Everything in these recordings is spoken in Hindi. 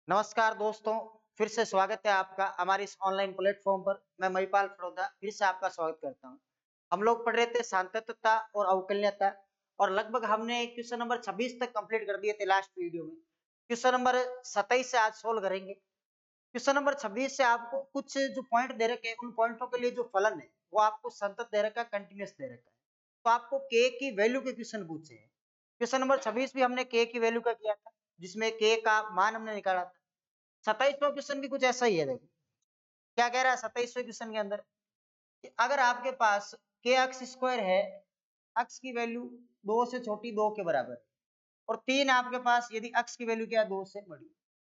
नमस्कार दोस्तों, फिर से स्वागत है आपका हमारे इस ऑनलाइन प्लेटफ़ॉर्म पर। मैं महिपाल फरोदा फिर से आपका स्वागत करता हूँ। हम लोग पढ़ रहे थे सातत्यता और अवकलनीयता और लगभग हमने क्वेश्चन नंबर 26 तक कंप्लीट कर दिए थे लास्ट वीडियो में। क्वेश्चन नंबर 27 से आज सोल्व करेंगे। क्वेश्चन नंबर 26 से आपको कुछ जो पॉइंट दे रखे हैं, उन पॉइंटों के लिए जो फलन है, वो आपको संतत दे रखा है, कंटीन्यूअस दे रखा है। तो आपको k की वैल्यू के क्वेश्चन पूछे हैं। क्वेश्चन नंबर 26 भी हमने k की वैल्यू का किया था, जिसमें k का मान हमने निकाला था। 27वां क्वेश्चन भी कुछ ऐसा ही है। देखो क्या कह रहा है 27वें क्वेश्चन के अंदर कि अगर आपके पास के अक्स स्क्वायर है, अक्स की वैल्यू 2 से छोटी 2 के बराबर है और 3 आपके पास यदि अक्स की वैल्यू क्या है 2 से बड़ी।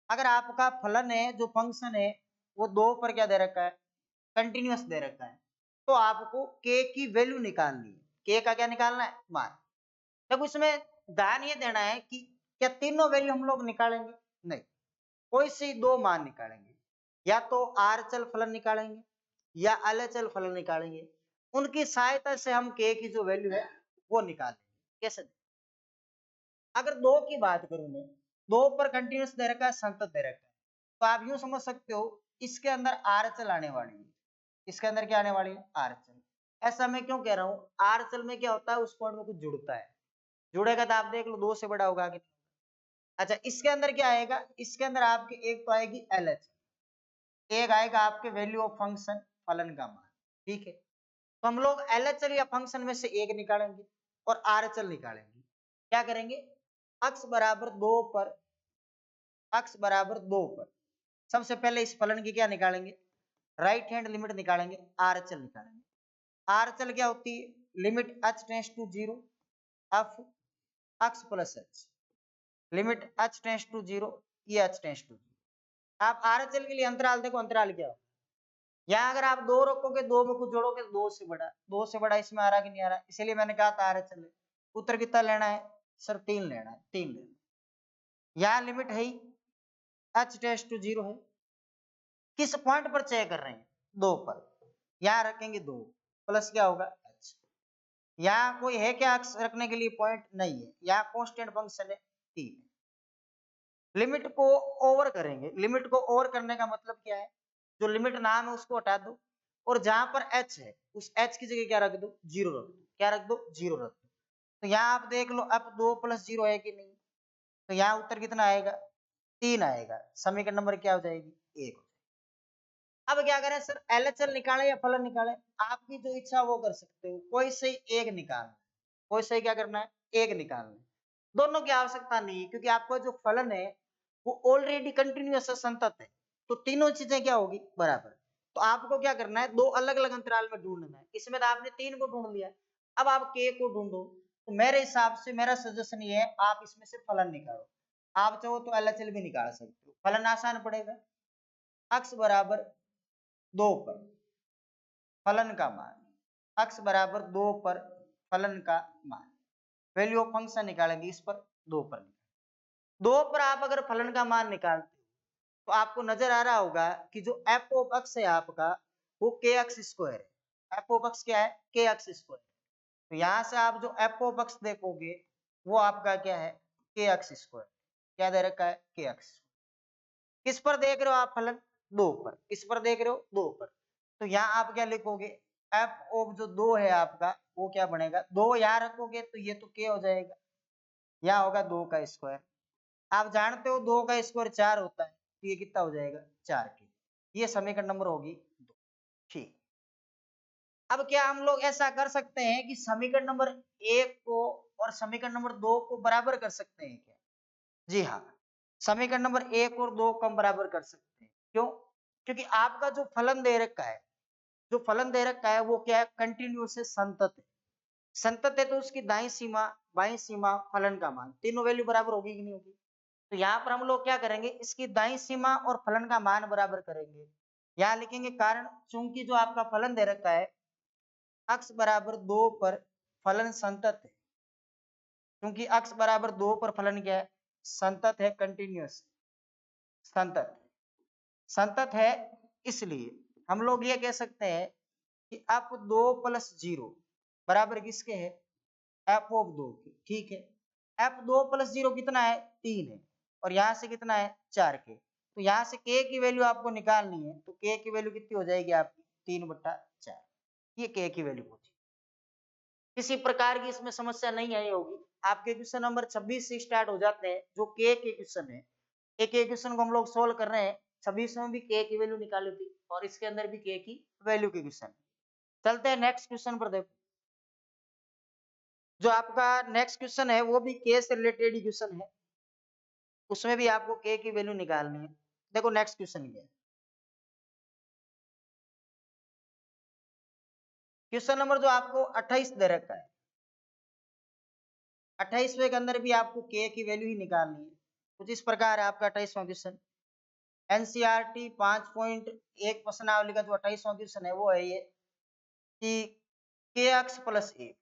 अगर आपका फलन है जो फंक्शन है वो 2 पर क्या दे रखा है, कंटिन्यूअस दे रखा है, तो आपको के की वैल्यू निकालनी है। के का क्या निकालना है, मान। देखो इसमें ध्यान ये देना है कि क्या तीनों वैल्यू हम लोग निकालेंगे, नहीं, कोई सी दो मान निकालेंगे। या तो आर चल फलन निकालेंगे या अचल फलन निकालेंगे। उनकी सहायता से हम के की जो वैल्यू है वो निकालेंगे। कैसे? अगर दो की बात करूं मैं, दो पर कंटिन्यूस दे रखा है, संतत दे रखा है, तो आप यूं समझ सकते हो इसके अंदर आर चल आने वाली है। इसके अंदर क्या आने वाली है, आर चल। ऐसा मैं क्यों कह रहा हूं, आर चल में क्या होता है, उस पॉइंट में कुछ जुड़ता है। जुड़ेगा तो आप देख लो 2 से बड़ा होगा कि नहीं। अच्छा, इसके अंदर क्या आएगा, इसके अंदर आपके एक तो आएगी एलएच, एक आएगा आपके वैल्यू ऑफ फंक्शन, फलन का मान। ठीक है, तो हम लोग एलएचएल या फंक्शन में से एक निकालेंगे और आरएचएल निकालेंगे। क्या करेंगे, अक्स बराबर 2 पर, अक्स बराबर 2 पर सबसे पहले इस फलन की क्या निकालेंगे, राइट हैंड लिमिट निकालेंगे, आरएचएल निकालेंगे। आरएचएल क्या होती है, limit h tends to 0 of x plus h, limit h tends to 0, ये h टेंड्स टू 0। आप आरएचएल के लिए अंतराल देखो, अंतराल क्या हो, यहाँ अगर आप 2 रखोगे, 2 में कुछ जोड़ोगे, 2 से बड़ा, 2 से बड़ा इसमें आ रहा कि नहीं आ रहा, इसलिए मैंने कहा था आरएचएल। उत्तर कितना लेना है सर, 3 लेना है, 3 लेना। यहाँ लिमिट है ही h टेंड्स टू 0 है, किस पॉइंट पर चेक कर रहे हैं, 2 पर। यहाँ रखेंगे 2 प्लस क्या होगा h। यहाँ कोई है क्या अक्स रखने के लिए पॉइंट, नहीं है, यहाँ कांस्टेंट फंक्शन है 3। लिमिट को ओवर करेंगे, लिमिट को ओवर करने का मतलब क्या है, जो लिमिट नाम है उसको हटा दो और जहां पर h है उस h की जगह क्या रख दो, 0 रख दो। क्या रख दो, 0 रख दो। तो यहाँ आप देख लो अब 2 प्लस 0 है कि नहीं, तो यहाँ उत्तर कितना आएगा, 3 आएगा। समीकरण नंबर क्या हो जाएगी, 1 हो जाएगी। अब क्या करें सर, एलएचएल निकाले या फलन निकाले, आपकी जो इच्छा वो कर सकते हो, कोई सही एक निकालना, कोई सही क्या करना है, एक निकालना है। दोनों की आवश्यकता नहीं है, क्योंकि आपका जो फलन है वो ऑलरेडी कंटिन्यूअस संतत है, तो तीनों चीजें क्या होगी, बराबर। तो आपको क्या करना है, दो अलग अलग अंतराल में ढूंढना है। इसमें तो आपने 3 को ढूंढ लिया, अब आप के को ढूंढो। तो मेरे हिसाब से मेरा सजेशन ये है, आप इसमें से फलन निकालो। आप चाहो तो एलएचएल भी निकाल सकते हो, फलन आसान पड़ेगा। अक्स बराबर 2 पर फलन का मान, अक्स बराबर 2 पर फलन का मान, वैल्यू ऑफ फंक्शन निकालेंगे इस पर, 2 पर। 2 पर आप अगर फलन का मान निकालते हो तो आपको नजर आ रहा होगा कि जो एफ ऑफ एक्स है आपका, वो के एक्स स्क्वायर है। एफ ऑफ एक्स क्या है, के एक्स स्क्वायर। तो यहां से आप जो एफ ऑफ एक्स देखोगे वो आपका क्या है, के एक्स स्क्वायर। क्या दे रखा है, के एक्स। किस पर देख रहे हो आप फलन, 2 पर। किस पर देख रहे हो, 2 पर। तो यहाँ आप क्या लिखोगे, एफ ऑफ जो 2 है आपका वो क्या बनेगा, 2 यहाँ रखोगे तो ये तो के हो जाएगा, यहाँ होगा 2 का स्क्वायर। आप जानते हो 2 का स्क्वायर 4 होता है, तो ये कितना हो जाएगा, 4 के। ये समीकरण नंबर होगी 2। ठीक, अब क्या हम लोग ऐसा कर सकते हैं कि समीकरण नंबर 1 को और समीकरण नंबर 2 को बराबर कर सकते हैं क्या? जी हाँ, समीकरण नंबर 1 और 2 को हम बराबर कर सकते हैं। क्यों? क्योंकि आपका जो फलन दे रखा है, जो फलन दे रखा है वो क्या है, कंटिन्यूअस है, संतत है। संतत है तो उसकी दाईं सीमा बाईं सीमा फलन का मान, तीनों वैल्यू बराबर होगी कि नहीं होगी। तो यहाँ पर हम लोग क्या करेंगे, इसकी दाईं सीमा और फलन का मान बराबर करेंगे। यहाँ लिखेंगे कारण चूंकि जो आपका फलन दे रखा है x बराबर 2 पर फलन संतत है, क्योंकि x बराबर 2 पर फलन क्या है, संतत है, कंटिन्यूअस संतत। संतत है इसलिए हम लोग ये कह सकते हैं कि f 2 प्लस 0 बराबर किसके है, f ऑफ 2 के। ठीक है, f 2 प्लस 0 कितना है, 3 है, और यहां से कितना है, 4 के। तो यहाँ से k की वैल्यू आपको निकालनी है, तो k की वैल्यू कितनी हो जाएगी आपकी 3/4। ये k की वैल्यू होती है। किसी प्रकार की इसमें समस्या नहीं आई होगी। आपके क्वेश्चन नंबर 26 से स्टार्ट हो जाते हैं, जो k के क्वेश्चन है। एक एक क्वेश्चन को हम लोग सोल्व कर रहे हैं, 26 में भी k की वैल्यू निकाली थी और इसके अंदर भी k की वैल्यू के क्वेश्चन। चलते हैं नेक्स्ट क्वेश्चन पर। देखो जो आपका नेक्स्ट क्वेश्चन है वो भी k से रिलेटेड ही क्वेश्चन है, उसमें भी आपको k की वैल्यू निकालनी है। देखो नेक्स्ट क्वेश्चन क्या है। क्वेश्चन नंबर जो आपको 28 दे रखा है, 28वें के अंदर भी आपको k की वैल्यू ही निकालनी है। कुछ इस प्रकार है आपका 28वां क्वेश्चन। एनसीईआरटी 5.1 प्रश्नावली का जो 28वां क्वेश्चन है वो है ये कि kx प्लस 1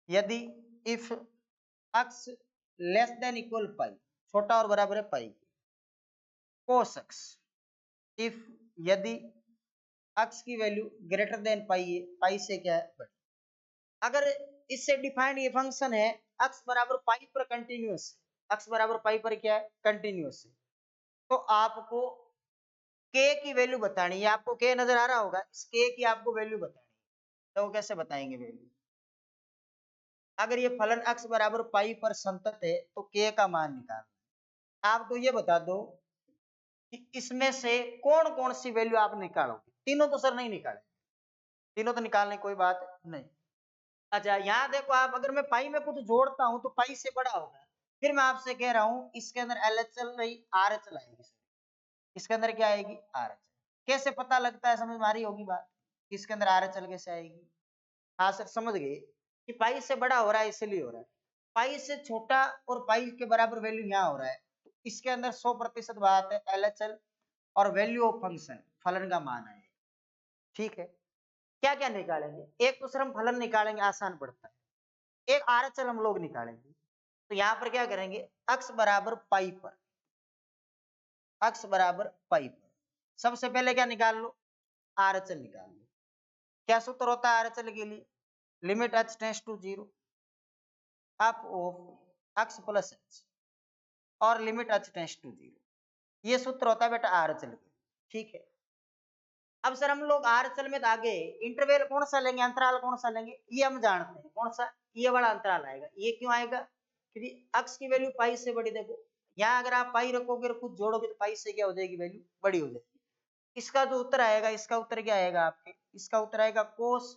यदि if x less than equal pi, छोटा और बराबर है पाई, cos x इफ यदि x की वैल्यू ग्रेटर देन पाई है, पाई से क्या है बड़ी। अगर इससे डिफाइंड ये फंक्शन है x बराबर पाई पर कंटिन्यूअस, x बराबर पाई पर क्या है कंटिन्यूअस है, तो आपको k की वैल्यू बतानी है। आपको k नजर आ रहा होगा, इस k की आपको वैल्यू बतानी है। तो कैसे बताएंगे वैल्यू। अगर ये फलन x बराबर पाई पर संतत है तो k का मान निकालना। आप तो ये बता दो कि इसमें से कौन कौन सी वैल्यू आप निकालोगे। तीनों तो सर नहीं निकाले, तीनों तो निकालने कोई बात नहीं। अच्छा यहाँ देखो आप, अगर मैं पाई में कुछ जोड़ता हूं तो पाई से बड़ा होगा। फिर मैं आपसे कह रहा हूं इसके अंदर LHL नहीं RH आएगी, इसके अंदर क्या आएगी RH। कैसे पता लगता है, समझ में आ रही होगी बात, इसके अंदर RH कैसे आएगी। हाँ सर समझ गए कि पाई से बड़ा हो रहा है इसलिए हो रहा है, पाई से छोटा और पाई के बराबर वैल्यू यहाँ हो रहा है, तो इसके अंदर 100% बात है LHL और वैल्यू ऑफ फंक्शन फलन का मान है। ठीक है, क्या क्या निकालेंगे। एक तो सर हम फलन निकालेंगे, आसान पड़ता है। एक RHL हम लोग निकालेंगे, तो यहाँ पर क्या करेंगे x बराबर पाई पर, x बराबर पाई पर सबसे पहले क्या निकाल लो RHL निकाल लो। क्या सूत्र होता है RHL के लिए, limit h tends to 0 up of x plus h और लिमिट h टेंड्स टू 0, ये सूत्र होता है बेटा RHL के। ठीक है, अब सर हम लोग RHL में आगे इंटरवल कौन सा लेंगे, अंतराल कौन सा लेंगे, ये हम जानते हैं कौन सा, ये वाला अंतराल आएगा। ये क्यों आएगा, क्योंकि x की वैल्यू पाई से बड़ी। देखो यहाँ अगर आप पाई रखोगे और कुछ जोड़ोगे तो पाई से क्या हो जाएगी वैल्यू बड़ी हो जाएगी। इसका जो उत्तर आएगा, इसका उत्तर क्या आएगा आपके, इसका उत्तर आएगा कोस,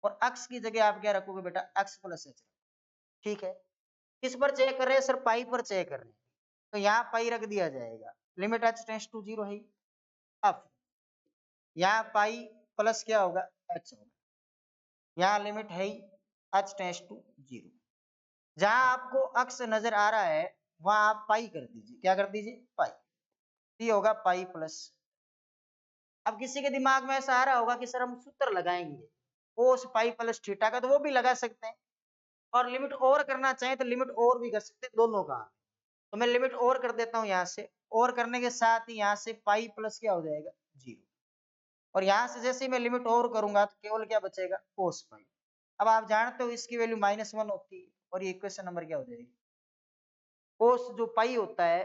और x की जगह आप क्या रखोगे बेटा x प्लस h। ठीक है, किस पर चेक कर रहे हैं सर, पाई पर चेक कर रहे हैं, तो यहाँ पाई रख दिया जाएगा, लिमिट h टेंड्स टू 0 है। अब यहाँ पाई प्लस क्या होगा h होगा, यहाँ लिमिट है h टेंड्स टू 0। जहां आपको अक्स नजर आ रहा है वहां आप पाई कर दीजिए, क्या कर दीजिए पाई, ये होगा पाई प्लस। अब किसी के दिमाग में ऐसा आ रहा होगा कि सर हम सूत्र लगाएंगे कोस पाई प्लस थीटा का, तो वो भी लगा सकते हैं, और लिमिट और करना चाहें तो लिमिट और भी कर सकते हैं, दोनों का। तो मैं लिमिट और कर देता हूँ यहाँ से, और करने के साथ ही यहाँ से पाई प्लस क्या हो जाएगा 0, और यहाँ से जैसे ही मैं लिमिट और करूंगा तो केवल क्या बचेगा कोस पाई। अब आप जानते हो इसकी वैल्यू -1 होती है, और ये इक्वेशन नंबर क्या हो जाएगी, कोस जो पाई होता है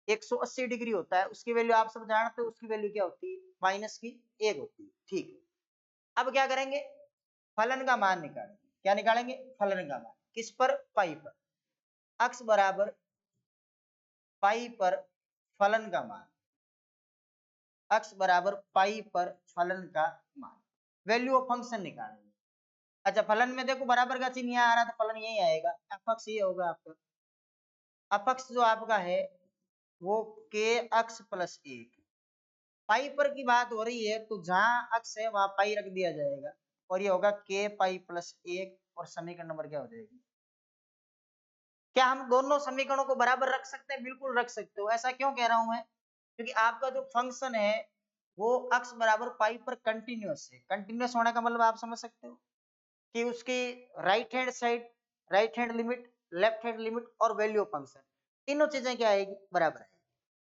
180 डिग्री होता है, उसकी वैल्यू आप सब जानते हो, उसकी वैल्यू क्या होती है -1 होती है। ठीक है, अब क्या करेंगे फलन का मान निकालेंगे। क्या निकालेंगे, फलन का मान, किस पर, पाई पर, x बराबर पाई पर फलन का मान, x बराबर पाई पर फलन का मान, वैल्यू ऑफ फंक्शन निकालेंगे। अच्छा फलन में देखो बराबर का चिन्ह यहाँ आ रहा था, फलन यही आएगा, f(x) ये होगा आपका, f(x) जो आपका है वो kx प्लस 1। पाई पर की बात हो रही है तो जहां x है वहां पाई रख दिया जाएगा, और ये होगा k पाई प्लस 1, और समीकरण नंबर क्या हो जाएगी। क्या हम दोनों समीकरणों को बराबर रख सकते हैं, बिल्कुल रख सकते हो। ऐसा क्यों कह रहा हूं मैं, क्योंकि आपका जो फंक्शन है वो x बराबर पाई पर कंटिन्यूअस है। कंटिन्यूअस होने का मतलब आप समझ सकते हो कि उसकी right hand side, right hand limit, left hand limit और वैल्यू ऑफ फंक्शन, तीनों चीजें क्या आएगी बराबर आएगी।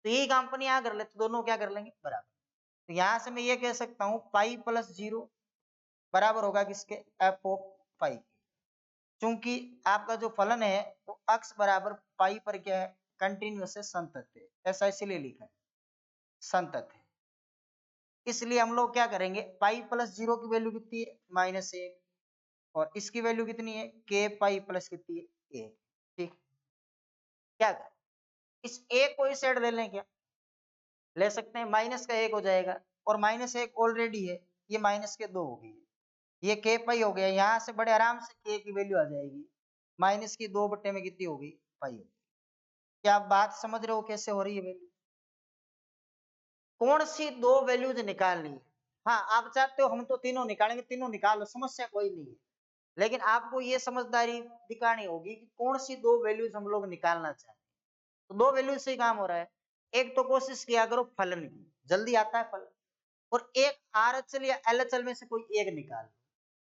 तो यही काम अपन यहाँ कर लेते, दोनों क्या कर लेंगे बराबर। तो यहाँ से मैं ये कह सकता हूँ पाई प्लस 0 बराबर होगा किसके, एफ ऑफ पाई। चूंकि आपका जो फलन है वो x बराबर पाई पर क्या है कंटिन्यूअस है, संतत है, ऐसा इसलिए लिखा है संतत है। इसलिए हम लोग क्या करेंगे, पाई प्लस जीरो की वैल्यू कितनी है -1 और इसकी वैल्यू कितनी है के पाई प्लस कितनी है 1। ठीक, क्या करें, इस एक को इस साइड ले लें, क्या ले सकते हैं, माइनस का 1 हो जाएगा और -1 ऑलरेडी है, ये -2 हो गई, ये के पाई हो गया, यहाँ से बड़े आराम से के की वैल्यू आ जाएगी, माइनस की 2 बट्टे में कितनी हो गई पाई हो गई। क्या आप बात समझ रहे हो कैसे हो रही है वैल्यू, कौन सी दो वैल्यूज निकालनी है। हाँ आप चाहते हो हम तो तीनों निकालेंगे, तीनों निकालो, समस्या कोई नहीं है, लेकिन आपको ये समझदारी दिखानी होगी कि कौन सी दो वैल्यूज हम लोग निकालना चाहते हैं। तो दो वैल्यूज से ही काम हो रहा है, एक तो कोशिश किया करो फलन की, जल्दी आता है फलन, और एक आरएचएल या एलएचएल में से कोई एक निकाल लो,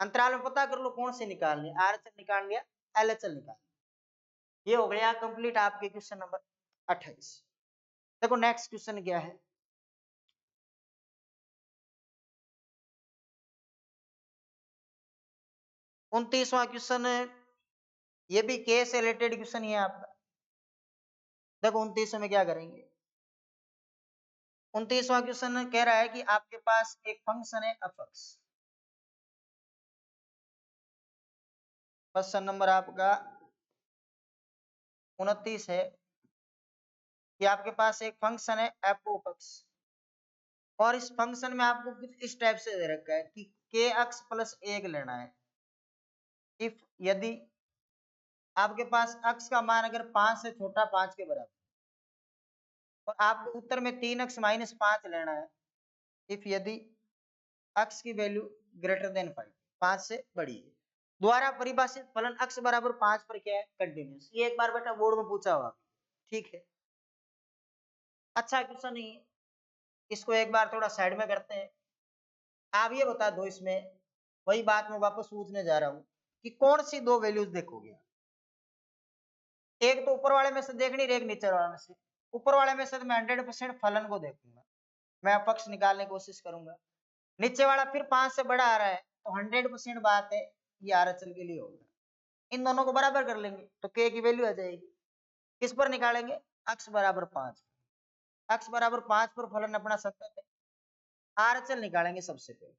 अंतराल में पता कर लो कौन सी निकालनी है, आरएचएल निकाल लिया, एलएचएल निकाल लिया। ये हो गया कंप्लीट आपके क्वेश्चन नंबर 28। देखो नेक्स्ट क्वेश्चन क्या है, 29वां क्वेश्चन, ये भी के से रिलेटेड क्वेश्चन ही है आपका। देखो 29 में क्या करेंगे, 29वां क्वेश्चन कह रहा है कि आपके पास एक फंक्शन है एफ(x), क्वेश्चन नंबर आपका 29 है कि आपके पास एक फंक्शन है f(x) और इस फंक्शन में आपको कुछ इस टाइप से दे रखा है कि kx प्लस 1 लेना है। इफ यदि आपके पास x का मान अगर 5 से छोटा 5 के बराबर और आपको उत्तर में 3x माइनस 5 लेना है, इफ यदि x की वैल्यू ग्रेटर देन 5 से बड़ी है, द्वारा परिभाषित फलन x बराबर 5 पर क्या है कंटिन्यूअस। ये एक बार बेटा बोर्ड में पूछा हुआ, ठीक है, अच्छा क्वेश्चन नहीं है, इसको एक बार थोड़ा साइड में करते हैं। आप ये बता दो, इसमें वही बात मैं वापस पूछने जा रहा हूं कि कौन सी दो वैल्यूज देखोगे, एक तो ऊपर वाले में से देखनी, एक नीचे वाले में से। ऊपर वाले में से तो मैं 100% फलन को देखूंगा, मैं पक्ष निकालने की कोशिश करूंगा। नीचे वाला फिर 5 से बड़ा आ रहा है तो 100% बात है ये आरएचएल के लिए होगा, इन दोनों को बराबर कर लेंगे तो के की वैल्यू आ जाएगी। किस पर निकालेंगे, x बराबर 5, x बराबर 5 पर फलन अपना सतत है, आरएचएल निकालेंगे सबसे पहले।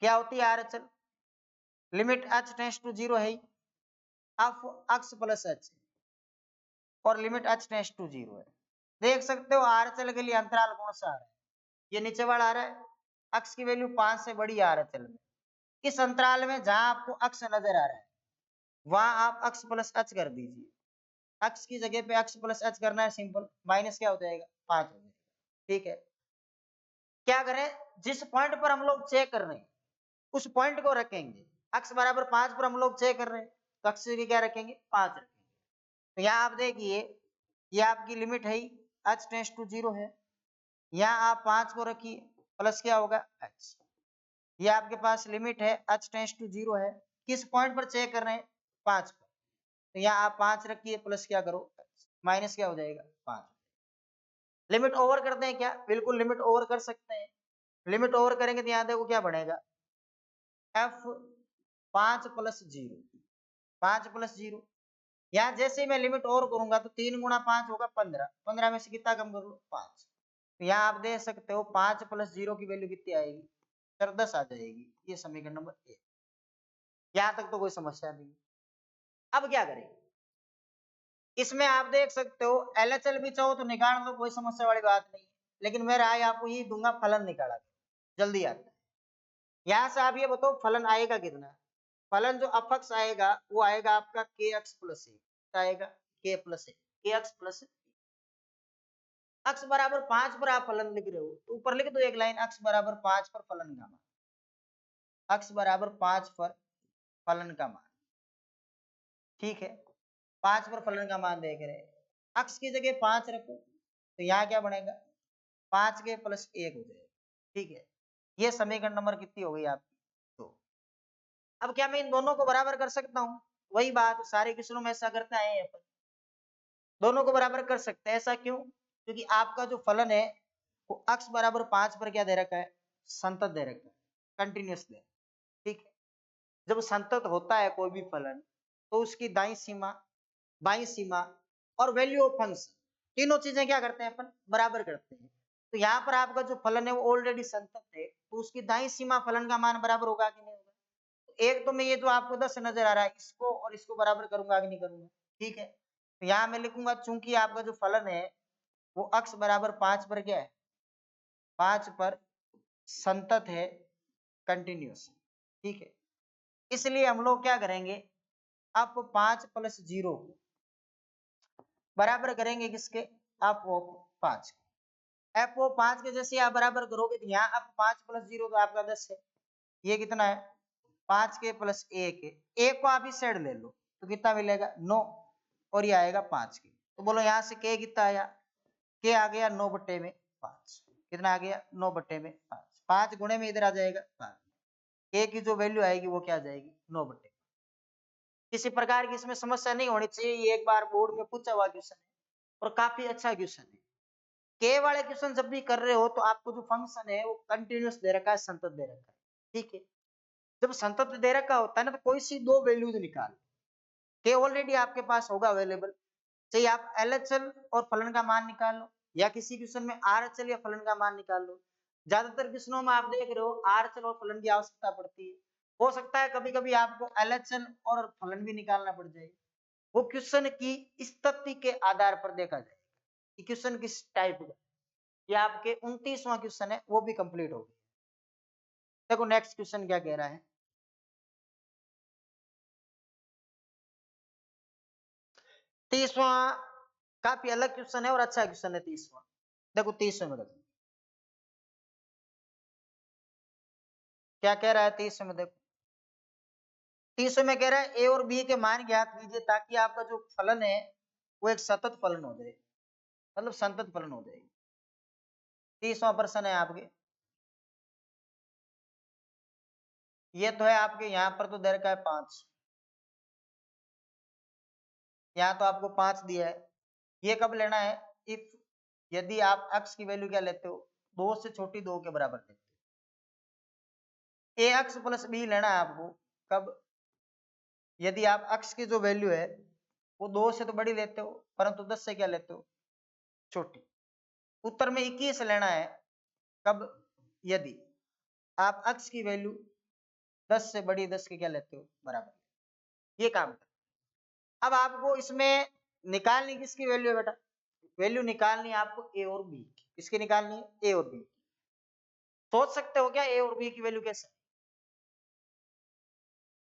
क्या होती है RHL, limit h tends to 0 है ऑफ x प्लस h और लिमिट h टेंड्स टू 0 है। देख सकते हो आरएचएल के लिए अंतराल कौन सा आ रहा है, ये नीचे वाला आ रहा है, x की वैल्यू 5 से बड़ी है आरएचएल में। इस अंतराल में जहां आपको x नजर आ रहा है वहां आप x प्लस h कर दीजिए, x की जगह पे x प्लस h करना है सिंपल, माइनस क्या हो जाएगा 5 हो जाएगा। ठीक है, क्या करें, जिस पॉइंट पर हम लोग चेक कर रहे हैं उस पॉइंट को रखेंगे, x बराबर 5 पर हम लोग चेक कर रहे हैं तो x की क्या रखेंगे 5 रखेंगे। तो यहाँ आप देखिए ये आपकी लिमिट है h टेंड्स टू 0 है, यहाँ आप 5 को रखिए प्लस क्या होगा h, ये आपके पास लिमिट है h टेंड्स टू 0 है, किस पॉइंट पर चेक कर रहे हैं 5 पर, तो यहाँ आप 5 रखिए प्लस क्या करो माइनस क्या हो जाएगा 5। लिमिट ओवर करते हैं क्या, बिल्कुल लिमिट ओवर कर सकते हैं, लिमिट ओवर करेंगे तो यहाँ देखो क्या बनेगा f 5 प्लस 0, 5 प्लस 0, यहाँ जैसे ही मैं लिमिट ओवर करूंगा तो 3 गुणा 5 होगा 15, 15 में से कितना कम कर लो 5, तो यहाँ आप देख सकते हो 5 प्लस 0 की वैल्यू कितनी आएगी 10 आ जाएगी, ये समीकरण नंबर 1। यहाँ तक तो कोई समस्या नहीं। अब क्या करें, इसमें आप देख सकते हो एलएचएल भी चाहो तो निकाल लो, कोई समस्या वाली बात नहीं है, लेकिन मैं राय आपको यही दूंगा फलन निकाला जल्दी आता है। यहाँ से आप ये बताओ फलन आएगा कितना, फलन जो अपक्ष आएगा वो आएगा आपका के एक्स प्लस ए, आएगा के प्लस ए, के एक्स प्लस एक्स बराबर 5 पर आप फलन लिख रहे हो तो ऊपर लिख दो एक लाइन x बराबर 5 पर फलन का मान, x बराबर 5 पर फलन का मान, ठीक है, 5 पर फलन का मान देख रहे हैं, x की जगह 5 रखो तो यहाँ क्या बनेगा 5 के प्लस 1 हो जाएगा, ठीक है, ये समीकरण नंबर कितनी हो गई आपकी 2। अब क्या मैं इन दोनों को बराबर कर सकता हूँ, वही बात सारे क्वेश्चनों में ऐसा करते आए हैं अपन, दोनों को बराबर कर सकते हैं, ऐसा क्यों, क्योंकि आपका जो फलन है वो x बराबर 5 पर क्या दे रखा है संतत दे रखा है, कंटिन्यूअस दे, ठीक है, जब संतत होता है कोई भी फलन तो उसकी दाईं सीमा बाईं सीमा और वैल्यू ऑफ फंक्शन, तीनों चीजें क्या करते हैं अपन, बराबर करते हैं। तो यहाँ पर आपका जो फलन है वो ऑलरेडी संतत है, तो उसकी दाईं सीमा फलन का मान बराबर होगा कि नहीं होगा। तो एक तो मैं ये जो आपको 10 नजर आ रहा है इसको और इसको बराबर करूंगा कि नहीं करूंगा, ठीक है। तो यहाँ मैं लिखूंगा चूंकि आपका जो फलन है वो अक्ष बराबर 5 पर क्या है, 5 पर संतत है, कंटिन्यूस, ठीक है। इसलिए हम लोग क्या करेंगे, आप 5 + 0 बराबर करेंगे किसके, आप वो 5 एफ ओ 5 के जैसे आप बराबर करोगे तो यहाँ आप 5 + 0 तो आपका 10 है, ये कितना है 5 के प्लस 1 है, एक को आप इस साइड ले लो तो कितना मिलेगा 9 और ये आएगा 5 के। तो बोलो यहाँ से के कितना आया, के आ गया 9/5, कितना आ गया 9/5, 5 गुणे में इधर आ जाएगा 5, के की जो वैल्यू आएगी वो क्या आ जाएगी 9/5। किसी प्रकार की इसमें समस्या नहीं होनी चाहिए, ये एक बार बोर्ड में पूछा हुआ क्वेश्चन है और काफी अच्छा क्वेश्चन है। के वाले क्वेश्चन जब भी कर रहे हो तो आपको जो फंक्शन है वो कंटिन्यूअस दे रखा है, संतत दे रखा है, ठीक है। जब संतत दे रखा होता है ना तो कोई सी दो वैल्यूज निकाल, के ऑलरेडी आपके पास होगा अवेलेबल, चाहिए आप एलएचएल और फलन का मान निकाल लो या किसी क्वेश्चन में आरएचएल या फलन का मान निकाल लो। ज्यादातर क्वेश्चनों में आप देख रहे हो आरएचएल और फलन की आवश्यकता पड़ती है, हो सकता है कभी कभी आपको एलएचएल और फलन भी निकालना पड़ जाए, वो क्वेश्चन की स्थिति के आधार पर देखा जाए कि क्वेश्चन किस टाइप का। ये आपके 29वां क्वेश्चन है वो भी कंप्लीट हो गया। देखो नेक्स्ट क्वेश्चन क्या कह रहा है, 30वां काफी अलग क्वेश्चन है और अच्छा क्वेश्चन है 30वां। देखो 30वें में देखो क्या कह रहा है, 30वें में देखो, 30वें में कह रहा है ए और बी के मान ज्ञात कीजिए ताकि आपका जो फलन है वो एक सतत फलन हो जाए, मतलब संतत फलन हो जाएगी। 30वां प्रश्न है आपके, ये तो है आपके यहाँ पर तो दे रखा है 5, यहाँ तो आपको 5 दिया है, ये कब लेना है, इफ यदि आप x की वैल्यू क्या लेते हो 2 से छोटी 2 के बराबर लेते हो, ax + b लेना है आपको कब, यदि आप x की जो वैल्यू है वो 2 से तो बड़ी लेते हो परंतु 10 से क्या लेते हो छोटी। उत्तर में 21 लेना है कब, यदि आप x की वैल्यू 10 से बड़ी 10 के क्या लेते हो बराबर, ये काम कर। अब आपको इसमें निकालनी किसकी वैल्यू है बेटा, वैल्यू निकालनी है आपको ए और बी, किसकी निकालनी है ए और बी। सोच सकते हो क्या ए और बी की वैल्यू कैसे,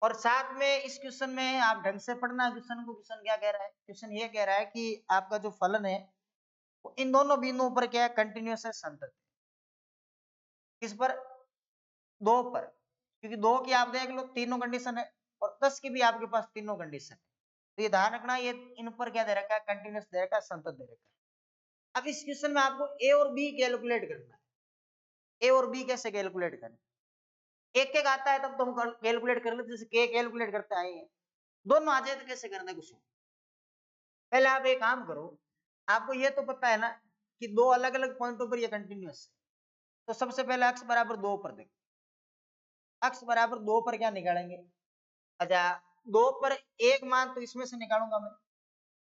और साथ में इस क्वेश्चन में आप ढंग से पढ़ना क्वेश्चन को, क्वेश्चन क्या कह रहा है, क्वेश्चन ये कह रहा है कि आपका जो फलन है वो इन दोनों बिंदुओं पर क्या है कंटिन्यूअस है, संतत। किस पर, 2 पर, क्योंकि 2 की आप देख लो तीनों कंडीशन है और 10 की भी आपके पास तीनों कंडीशन है, तो ये ध्यान रखना ये इन पर क्या दे रखा है कंटिन्यूअस दे रखा है, संतत दे रखा है। अब इस क्वेश्चन में आपको ए और बी कैलकुलेट करना है, ए और बी कैसे कैलकुलेट करना है, एक एक आता है तब तो हम कैलकुलेट कर लेते, जैसे के कैलकुलेट करते आए हैं, दोनों आ जाए तो कैसे करना है कुछ। पहले आप एक काम करो, आपको ये तो पता है ना कि दो अलग अलग पॉइंटों पर ये कंटिन्यूअस है, तो सबसे पहले x बराबर 2 पर देखो, x बराबर 2 पर क्या निकालेंगे, अच्छा 2 पर एक मान तो इसमें से निकालूंगा मैं,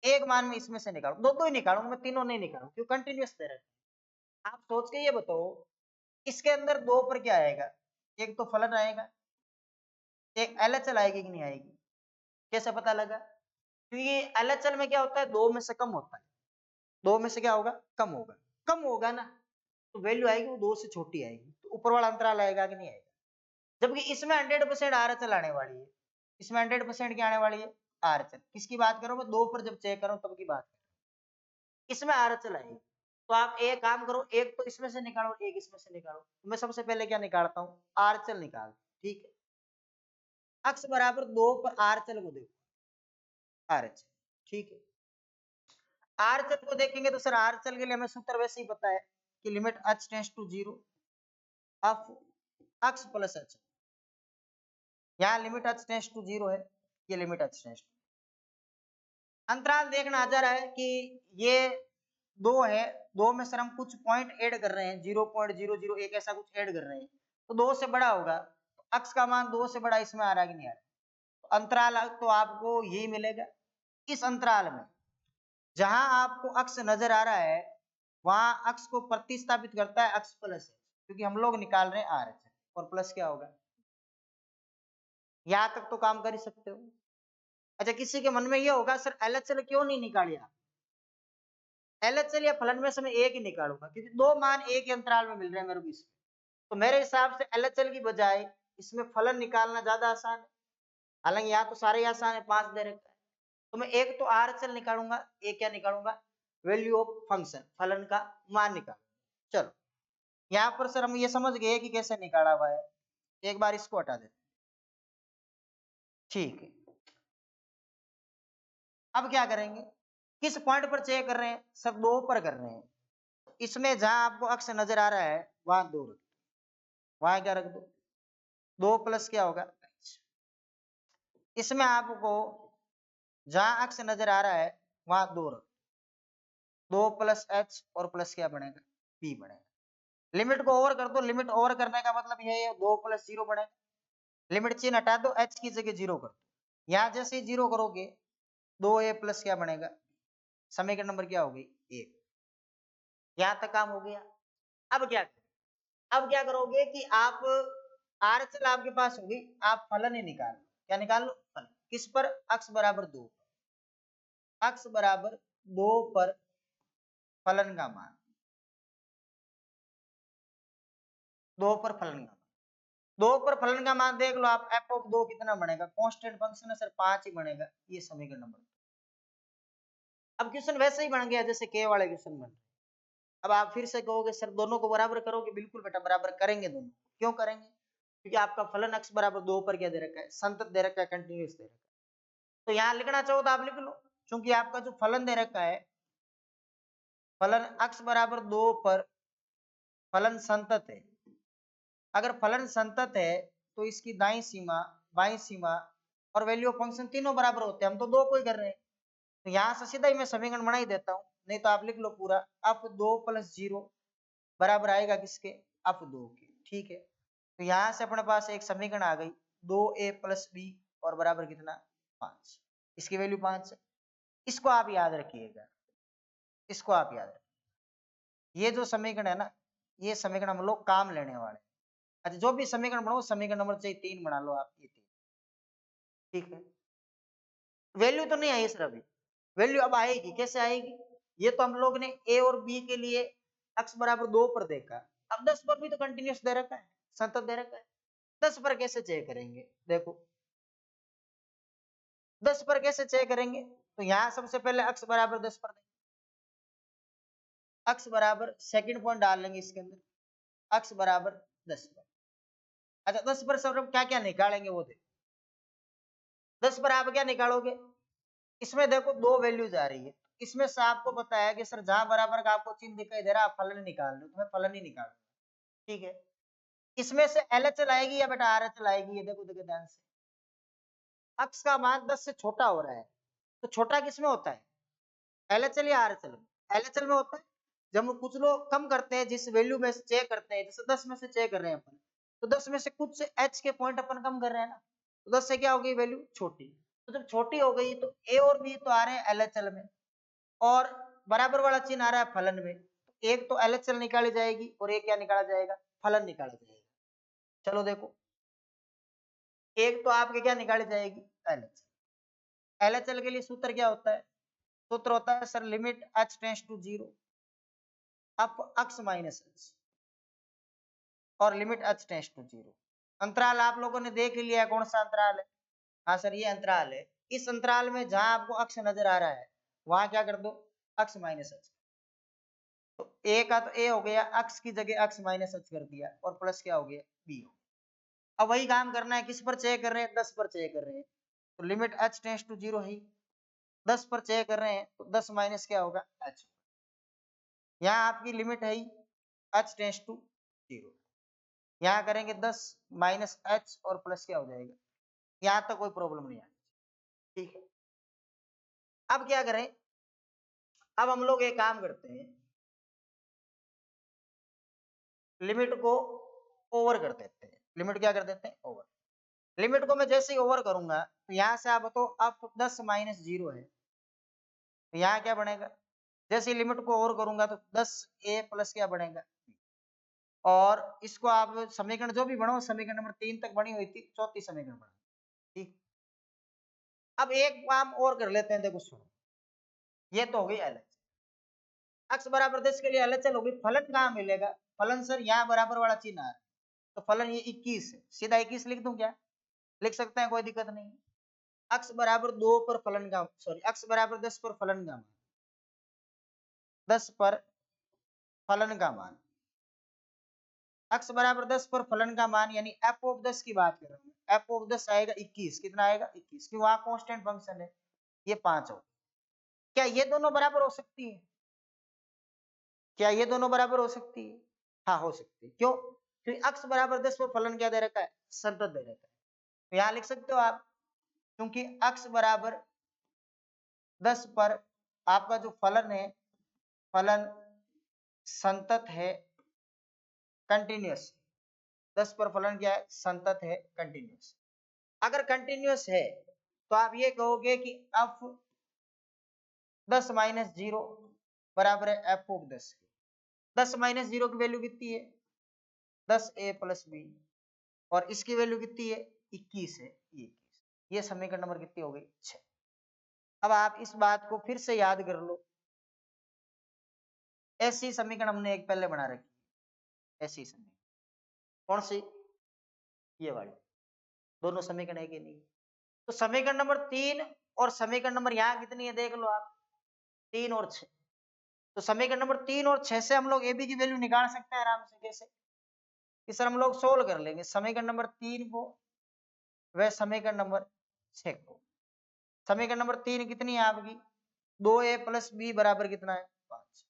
एक मान में इसमें से निकालू, दो दो ही निकालूंगा मैं, तीनों नहीं निकालू क्यों कंटिन्यूअस दे रहे हैं। आप सोच के ये बताओ इसके अंदर 2 पर क्या आएगा, एक तो फलन आएगा, एक एलएचएल आएगी कि नहीं आएगी, कैसे पता लगा, क्योंकि एलएचएल में क्या होता है 2 में से कम होता है, 2 में से क्या होगा कम होगा, कम होगा ना तो वैल्यू आएगी वो 2 से छोटी आएगी, तो ऊपर वाला अंतराल आएगा कि नहीं आएगा। जबकि इसमें 100% आरएचएल आने वाली है, इसमें 100% क्या आने वाली है आरएचएल, किसकी बात करो मैं 2 पर जब चेक करूं तब की बात करूं, इसमें आरएचएल आएगी। तो आप एक काम करो, एक तो इसमें से निकालो एक इसमें से निकालो, तो मैं सबसे पहले क्या निकालता हूँ आरएचएल निकाल, ठीक है। x बराबर 2 पर आरएचएल को देखो, आरएचएल, ठीक है। आरएचएल को देखेंगे तो सर आरएचएल के लिए हमें सूत्र वैसे ही पता है कि limit h tends to 0 of x plus h, यहाँ लिमिट h टेंड्स टू 0 है, ये लिमिट h टेंड्स टू, अंतराल देखना आ जा रहा है कि ये 2 है, 2 में सर हम कुछ पॉइंट ऐड कर रहे हैं 0.001 ऐसा कुछ ऐड कर रहे हैं, तो 2 से बड़ा होगा, तो x का मान 2 से बड़ा इसमें आ रहा है कि नहीं आ रहा, तो अंतराल तो आपको यही मिलेगा, इस अंतराल में जहां आपको अक्स नजर आ रहा है वहां अक्स को प्रतिस्थापित करता है अक्स प्लस एच, क्योंकि हम लोग निकाल रहे हैं आर एच और प्लस क्या होगा। यहां तक तो काम कर ही सकते हो। अच्छा, किसी के मन में ये होगा सर एलएचएल क्यों नहीं निकालिया, एलएचएल या फलन में से मैं एक ही निकालूंगा क्योंकि दो मान एक ही अंतराल में मिल रहे हैं मेरे को इसमें, तो मेरे हिसाब से एलएचएल की बजाय इसमें फलन निकालना ज्यादा आसान है। हालांकि यहाँ तो सारे ही आसान है, 5 दे रखा है, तो मैं एक तो आरएचएल निकालूंगा, एक क्या निकालूंगा, वैल्यू ऑफ फंक्शन, फलन का मान निकालूंगा। चलो यहाँ पर सर हम ये समझ गए कि कैसे निकाला हुआ है, एक बार इसको हटा देते, ठीक है। अब क्या करेंगे, किस पॉइंट पर चेक कर रहे हैं सर, दो पर कर रहे हैं, इसमें जहां आपको अक्ष नजर आ रहा है वहां दो रख, वहां क्या रख दो, दो प्लस क्या होगा, इसमें आपको जहां अक्ष नजर आ रहा है वहां दो रख, दो प्लस एच और प्लस क्या बनेगा, बी बनेगा। लिमिट को ओवर कर दो, लिमिट ओवर करने का मतलब ये है दो प्लस जीरो बनेगा, लिमिट चिन्ह हटा दो, एच की जगह जीरो कर दो, यहां जैसे ही जीरो करोगे दो ए प्लस क्या बनेगा, समीकरण नंबर क्या हो गई, एक। यहां तक काम हो गया। अब क्या, अब क्या करोगे कि आप आरएचएल आपके पास होगी, आप फलन ही निकाल लो, क्या निकाल लो, फलन किस पर, अक्स बराबर दो, अक्स बराबर दो पर फलन का मान, दो पर फलन का, दो पर फलन का मान देख लो आप, एफ ऑफ दो कितना बनेगा, कांस्टेंट फंक्शन है सर 5 ही बनेगा, ये समीकरण नंबर। अब क्वेश्चन वैसे ही बन गया जैसे के वाले क्वेश्चन बन, अब आप फिर से कहोगे सर दोनों को बराबर करोगे, बिल्कुल बेटा बराबर करेंगे दोनों, क्यों करेंगे, क्योंकि आपका फलन अक्स बराबर दो पर क्या दे रखा है, संतत दे रखा है, कंटिन्यूअस दे रखा है, तो यहाँ लिखना चाहो तो आप लिख लो, क्योंकि आपका जो फलन दे रखा है, फलन अक्स बराबर दो पर फलन संतत है, अगर फलन संतत है तो इसकी दाईं सीमा बाईं सीमा और वैल्यू ऑफ फंक्शन तीनों बराबर होते हैं, हम तो दो को ही कर रहे हैं, तो यहाँ से सीधा ही मैं समीकरण बना ही देता हूँ, नहीं तो आप लिख लो पूरा, अप दो प्लस जीरो बराबर आएगा किसके, अप दो के, ठीक है। तो यहाँ से अपने पास एक समीकरण आ गई, दो ए प्लस बी और बराबर कितना, 5, इसकी वैल्यू 5 है, इसको आप याद रखिएगा, इसको आप याद रखिए, ये जो समीकरण है ना, ये समीकरण हम लोग काम लेने वाले, अच्छा जो भी समीकरण बनाओ समीकरण नंबर चाहिए 3 बना लो आप, ये 3, ठीक है। वैल्यू तो नहीं आई सर अभी, वैल्यू अब आएगी, कैसे आएगी, ये तो हम लोग ने ए और बी के लिए अक्स बराबर दो पर देखा, अब 10 पर भी तो कंटिन्यूस दे रखा है, संतत दे रखा है, 10 पर कैसे चेक करेंगे, देखो 10 पर कैसे चेक करेंगे, तो यहाँ सबसे पहले अक्स बराबर 10 पर देंगे, अक्स बराबर सेकंड पॉइंट डाल लेंगे इसके अंदर, अक्स बराबर 10 पर, अच्छा 10 पर सब क्या क्या निकालेंगे वो देखो, 10 पर आप क्या निकालोगे, इसमें देखो दो वैल्यूज आ रही है, इसमें से आपको बताया कि सर जहां बराबर का आपको चिन्ह दिखाई दे रहा है आप फलन निकाल लो, तो मैं फलन ही निकाल, ठीक है। इसमें से एलएचएल आएगी या बेटा आरएचएल आएगी, ये देखो देखो ध्यान से, अक्स का मान 10 से छोटा हो रहा है, तो छोटा किसमें होता है, एलएचएल या आरएचएल में, एलएचएल में होता है। जब हम कुछ लोग कम करते हैं जिस वैल्यू में से चेक करते हैं, जैसे 10 में से चेक कर रहे हैं अपन, तो 10 में से कुछ से एच के पॉइंट अपन कम कर रहे हैं ना, तो 10 से क्या हो गई वैल्यू छोटी, तो जब छोटी हो गई तो ए और बी तो आ रहे हैं एलएचएल में, और बराबर वाला चिन्ह आ रहा है फलन में, तो एक तो एलएचएल निकाली जाएगी और एक क्या निकाला जाएगा, फलन निकाला जाएगा। चलो देखो, एक तो आपके क्या निकाली जाएगी, एलएचएल, एलएचएल के लिए सूत्र क्या होता है, सूत्र होता है sir limit H tends to zero of x minus h और limit H tends to zero. अंतराल आप लोगों ने देख लिया है कौन सा अंतराल है, हाँ सर ये अंतराल है, इस अंतराल में जहां आपको अक्स नजर आ रहा है वहां क्या कर दो, अक्स माइनस एच, तो ए का तो ए हो गया, अक्स की जगह अक्स माइनस एच कर दिया और प्लस क्या हो गया, बी हो गया। अब वही काम करना है, किस पर चेक कर रहे हैं, 10 पर चेक कर रहे हैं, तो limit H tends to zero है, 10 पर चेक कर रहे हैं तो 10 माइनस क्या होगा, एच, यहाँ आपकी लिमिट है एच टेंड्स टू जीरो, यहाँ करेंगे 10 माइनस एच और प्लस क्या हो जाएगा, यहाँ तक कोई प्रॉब्लम नहीं आएगी, ठीक है। अब क्या करें, अब हम लोग एक काम करते हैं, लिमिट को ओवर कर देते हैं, लिमिट क्या कर देते हैं, ओवर, लिमिट को मैं जैसे ही ओवर करूंगा तो यहां से आप बताओ अब 10 माइनस जीरो है, तो यहाँ क्या बनेगा, जैसे लिमिट को और करूंगा तो 10a प्लस क्या बनेगा, और इसको आप समीकरण जो भी बनाओ, समीकरण नंबर 3 तक बनी हुई थी, चौथी समीकरण बना, ठीक। अब एक काम और कर लेते हैं, देखो सुनो, ये तो हो गई एलएच। अक्स बराबर 10 के लिए एलएचएल होगी, फलन कहाँ मिलेगा, फलन सर यहाँ बराबर वाला चिन्ह आ रहा है, तो फलन ये 21 है, सीधा 21 लिख दूं क्या, लिख सकते हैं, कोई दिक्कत नहीं। अक्स बराबर 2 पर फलन का, सॉरी अक्स बराबर 10 पर फलन का मान, 10 पर फलन का मान, अक्स बराबर 10 पर फलन का मान, यानी एफ ऑफ 10 की बात कर रहे हैं, एफ ऑफ 10 आएगा 21, कितना आएगा 21, क्योंकि वहां कांस्टेंट फंक्शन है, ये 5 हो। क्या ये दोनों बराबर हो सकती है, क्या ये दोनों बराबर हो सकती है, हाँ हो सकती है, क्यों, क्योंकि अक्स बराबर 10 पर फलन क्या दे रखा है, संतत दे रखा है, तो यहां लिख सकते हो आप, क्योंकि अक्स बराबर 10 पर आपका जो फलन है, फलन संतत है, कंटिन्यूअस, 10 पर फलन क्या है, संतत है, कंटिन्यूअस। अगर कंटिन्यूअस है तो आप ये कहोगे कि एफ 10 माइनस 0 बराबर है एफ ऑफ 10, 10 माइनस 0 की वैल्यू कितनी है, 10a प्लस बी, और इसकी वैल्यू कितनी है, 21 है, ये 21, ये समीकरण नंबर कितनी हो गई, 6। अब आप इस बात को फिर से याद कर लो, ऐसी समीकरण हमने एक पहले बना रखी, ऐसी समीकरण कौन सी, ये वाली, दोनों समीकरण है कि नहीं, तो समीकरण नंबर 3 और समीकरण नंबर यहाँ कितनी है देख लो आप, 3 और 6, तो समीकरण नंबर 3 और 6 से हम लोग ए बी की वैल्यू निकाल सकते हैं आराम से, कैसे, कि सर हम लोग सोल्व कर लेंगे समीकरण नंबर 3 को व समीकरण नंबर 6 को। समीकरण नंबर 3 कितनी है आपकी, 2a प्लस बी बराबर कितना है, 5,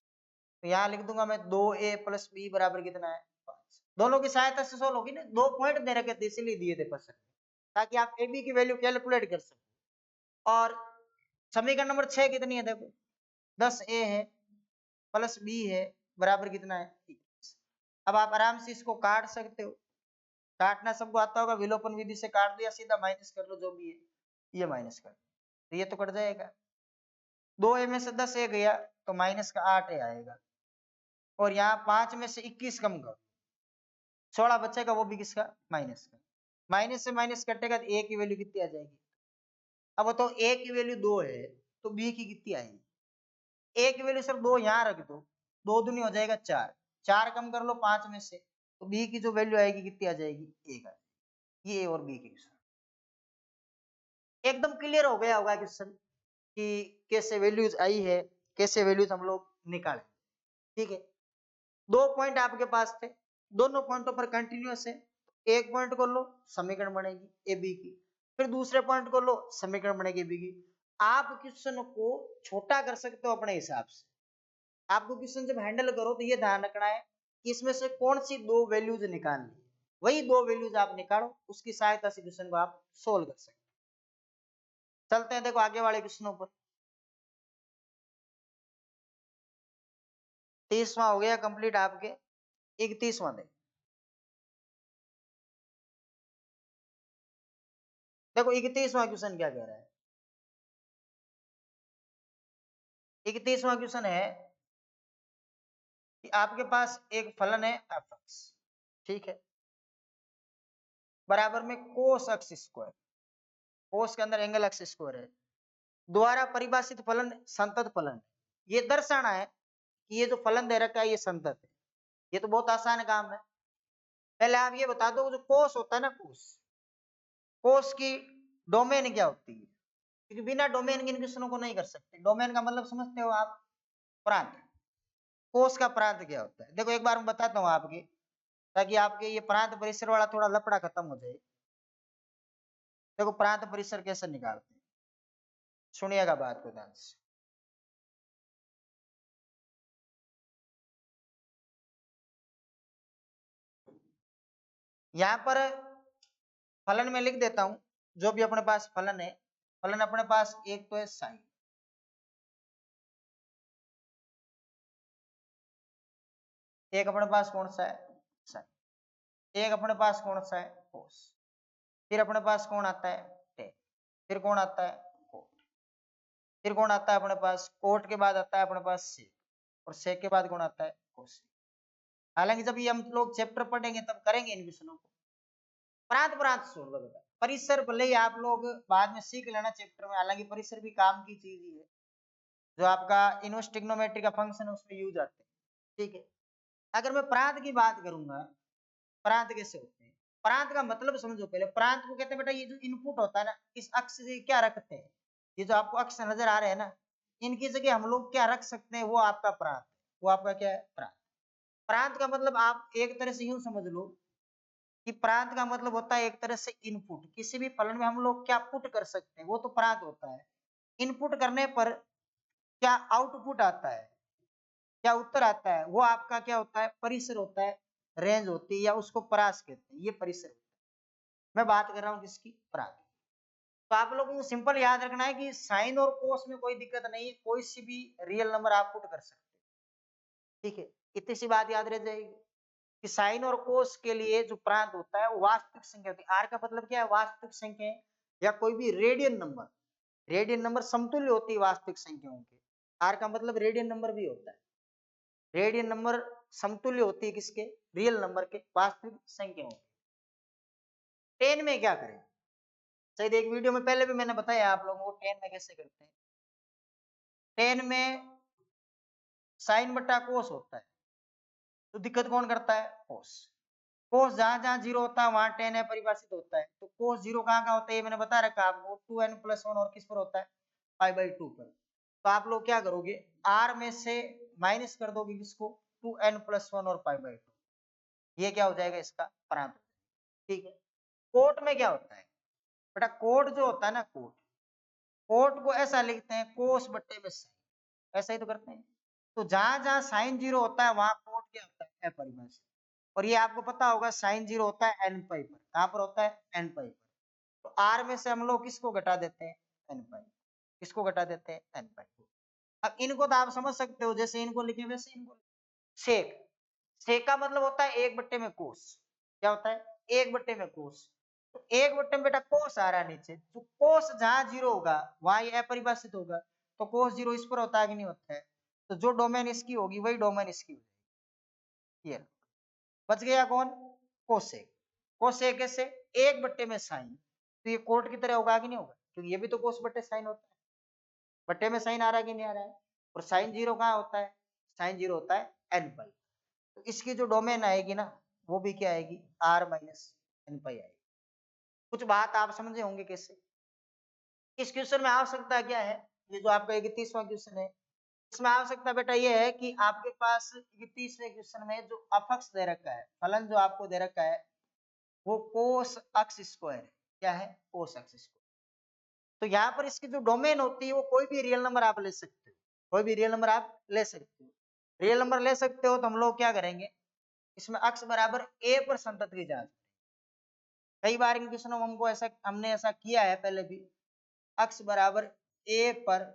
तो यहाँ लिख दूंगा मैं 2a प्लस बी बराबर कितना है, 5, दोनों की सहायता से सोल्व होगी ना, 2 पॉइंट दे रखे थे इसीलिए दिए थे क्वेश्चन, ताकि आप ए बी की वैल्यू कैलकुलेट कर सको। और समीकरण नंबर 6 कितनी है, देखो 10a है प्लस बी है बराबर कितना है, 21। अब आप आराम से इसको काट सकते हो, काटना सबको आता होगा, विलोपन विधि से काट दिया, सीधा माइनस कर लो जो भी है, ये माइनस कर, तो ये तो कट जाएगा, 2a में से 10a गया तो माइनस का 8a आएगा, और यहाँ 5 में से 21 कम करो, 16 बचेगा, वो भी किसका, माइनस का, माइनस से माइनस कटेगा तो a की वैल्यू कितनी आ जाएगी, अब तो a की वैल्यू 2 है तो b की कितनी आएगी, a की वैल्यू सर 2 यहाँ रख दो, 2 दूनी हो जाएगा 4, 4 कम कर लो 5 में से, तो b की जो वैल्यू आएगी कितनी आ जाएगी, 1 आ जाएगी। ये a और b की क्वेश्चन एकदम क्लियर हो गया होगा क्वेश्चन, कि कैसे वैल्यूज आई है, कैसे वैल्यूज हम लोग निकाले, ठीक है। 2 पॉइंट आपके पास थे, दोनों पॉइंटों पर कंटिन्यूअस है, एक पॉइंट को लो समीकरण बनेगी ए बी की, फिर दूसरे पॉइंट को लो समीकरण बनेगी ए बी की। आप क्वेश्चन को छोटा कर सकते हो अपने हिसाब से, आपको क्वेश्चन जब हैंडल करो तो ये ध्यान रखना है कि इसमें से कौन सी 2 वैल्यूज निकालनी है, वही 2 वैल्यूज आप निकालो, उसकी सहायता से क्वेश्चन को आप सोल्व कर सकते। चलते हैं देखो आगे वाले क्वेश्चनों पर। 30वां हो गया कंप्लीट आपके, 31वां दे, देखो 31वां क्वेश्चन क्या कह रहा है, 31वां क्वेश्चन है कि आपके पास एक फलन है एफ एक्स, ठीक है, बराबर में कोस एक्स स्क्वायर, कोस के अंदर एंगल एक्स स्क्वायर है, द्वारा परिभाषित फलन संतत फलन है। ये दर्शाना है कि ये जो फलन दे रखा है ये संतत है, ये तो बहुत आसान काम है। पहले आप ये बता दो, जो कोस होता है ना, कोस, कोस की डोमेन क्या होती है, क्योंकि बिना डोमेन के इन क्वेश्चनों को नहीं कर सकते। डोमेन का मतलब समझते हो आप, प्रांत, कोस का प्रांत क्या होता है, देखो एक बार मैं बताता हूँ आपके, ताकि आपके ये प्रांत परिसर वाला थोड़ा लफड़ा खत्म हो जाए। देखो प्रांत परिसर कैसे निकालते हैं, सुनिएगा बात को ध्यान से। यहाँ पर फलन में लिख देता हूं, जो भी अपने पास फलन है, फलन अपने पास एक तो है साइन, एक अपने पास कौन सा है, साइन, एक अपने पास कौन सा है, कोस, फिर अपने पास कौन आता है, टेन, फिर कौन आता है, कोट। फिर कौन आता है अपने पास, कोट के बाद आता है अपने पास सेक, और सेक के बाद कौन आता है, कोसेक। हालांकि जब ये हम लोग चैप्टर पढ़ेंगे तब करेंगे इन क्वेश्चनों को। प्रांत प्रांत सोच लो बेटा, परिसर भले ही आप लोग बाद में सीख लेना चैप्टर में, हालांकि परिसर भी काम की चीज ही है, जो आपका इनवर्स ट्रिग्नोमेट्री का फंक्शन है उसमें यूज आते हैं, ठीक है। अगर मैं प्रांत की बात करूंगा, प्रांत कैसे होते हैं, प्रांत का मतलब समझो पहले। प्रांत को कहते हैं बेटा ये जो इनपुट होता है ना, इस अक्ष से क्या रखते हैं, ये जो आपको अक्ष नजर आ रहे हैं ना, इनकी जगह हम लोग क्या रख सकते हैं, वो आपका प्रांत, वो आपका क्या है, प्रांत। प्रांत का मतलब आप एक तरह से यूं समझ लो कि प्रांत का मतलब होता है एक तरह से इनपुट, किसी भी फलन में हम लोग क्या पुट कर सकते हैं, वो तो प्रांत होता है। इनपुट करने पर क्या आउटपुट आता है, क्या उत्तर आता है, वो आपका क्या होता है, परिसर होता है, रेंज होती है, या उसको परास कहते हैं, ये परिसर होता है। मैं बात कर रहा हूँ किसकी, प्रांत। तो आप लोगों को सिंपल याद रखना है कि साइन और कोस में कोई दिक्कत नहीं है, कोई सी भी रियल नंबर आप पुट कर सकते हैं, ठीक है। इतनी सी बात याद रह जाएगी कि साइन और कोस के लिए जो प्रांत होता है वो वास्तविक संख्या होती है। आर का मतलब क्या है, वास्तविक संख्या, या कोई भी रेडियन नंबर, रेडियन नंबर समतुल्य होती है वास्तविक संख्याओं के। आर का मतलब रेडियन नंबर भी होता है, रेडियन नंबर समतुल्य होती है किसके, रियल नंबर के, वास्तविक संख्याओं के। 10 में क्या करें, शायद एक वीडियो में पहले भी मैंने बताया आप लोगों को 10 में कैसे करते हैं। 10 में साइन बटा कोस होता है, तो दिक्कत कौन करता है, कोस। कोस जहां जहां जीरो होता है वहां 10 है परिभाषित होता है, तो कोस जीरो कहाँ कहाँ होता है ये मैंने बता रखा आपको, 2n+1 और किस पर होता है, π/2 पर। तो आप लोग क्या करोगे, r में से माइनस कर दोगे किसको, 2n+1 और π/2, ये क्या हो जाएगा, इसका प्रांत, ठीक है। कोट में क्या होता है बेटा, कोट जो होता है ना, कोट, कोट को ऐसा लिखते हैं कोस बट्टे में साइन, ऐसा ही तो करते हैं। तो जहां जहां साइन जीरो होता है वहां कोट क्या होता है, अपरिभाषित। और ये आपको पता होगा साइन जीरो होता है एन पाई पर, कहां पर होता है, एन पाई पर। तो आर में से हम लोग किसको घटा देते हैं, एन पाई, किसको घटा देते हैं, एन पाई को। अब इनको तो आप समझ सकते हो, जैसे इनको लिखे वैसे इनको। सेक, सेक का मतलब होता है 1/, में कोस, क्या होता है, 1/, में कोस। तो 1/, में बेटा कोस आ रहा है नीचे, तो कोस जहां जीरो होगा वहां ये अपरिभाषित होगा, तो कोस जीरो इस पर होता है कि नहीं होता है, तो जो डोमेन इसकी होगी वही डोमेन इसकी होगी। ये बच गया कौन, कोसेक। कोसेक कैसे, 1/, में साइन, तो ये कोट की तरह होगा कि नहीं होगा, क्योंकि ये भी तो कोस बट्टे साइन होता है, बट्टे में साइन आ रहा है कि नहीं आ रहा है। और साइन जीरो कहाँ होता है, साइन जीरो होता है एन पाई, तो इसकी जो डोमेन आएगी ना वो भी क्या आएगी, r-n पाई आएगी। कुछ बात आप समझे होंगे कैसे। इस क्वेश्चन में आवश्यकता क्या है, ये जो आपका 31वां क्वेश्चन है, इसमें आवश्यकता बेटा ये है कि आपके पास 31वें क्वेश्चन में जो अपक्ष दे रखा है, फलन जो आपको दे रखा है, वो कोस अक्स स्क्वायर है, क्या है, कोस अक्स स्क्वायर। तो यहाँ पर इसकी जो डोमेन होती है वो कोई भी रियल नंबर आप ले सकते हो, कोई भी रियल नंबर आप ले सकते हो। रियल नंबर ले सकते हो तो हम लोग क्या करेंगे, इसमें अक्स बराबर ए पर संतत की जांच। कई बार इन क्वेश्चनों में हमको ऐसा, हमने ऐसा किया है पहले भी, अक्स बराबर ए पर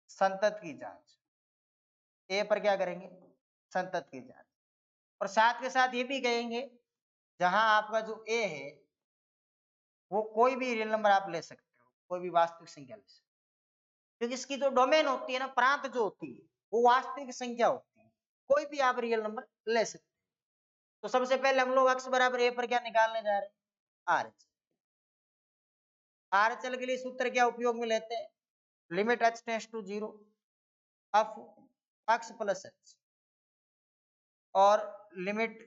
संतत की जांच, ए पर क्या करेंगे, संतत की जांच। और साथ के साथ ये भी कहेंगे जहां आपका जो ए है वो कोई भी रियल नंबर आप ले सकते हो, कोई भी वास्तविक संख्या ले सकते हो, क्योंकि इसकी जो डोमेन होती है ना, प्रांत जो होती है वो वास्तविक संख्या होती है, कोई भी आप रियल नंबर ले सकते हो। तो सबसे पहले हम लोग अक्स बराबर ए पर क्या निकालने जा रहे हैं, R H. R H L के लिए सूत्र क्या उपयोग में लेते हैं, limit H tends to zero of x plus h, और limit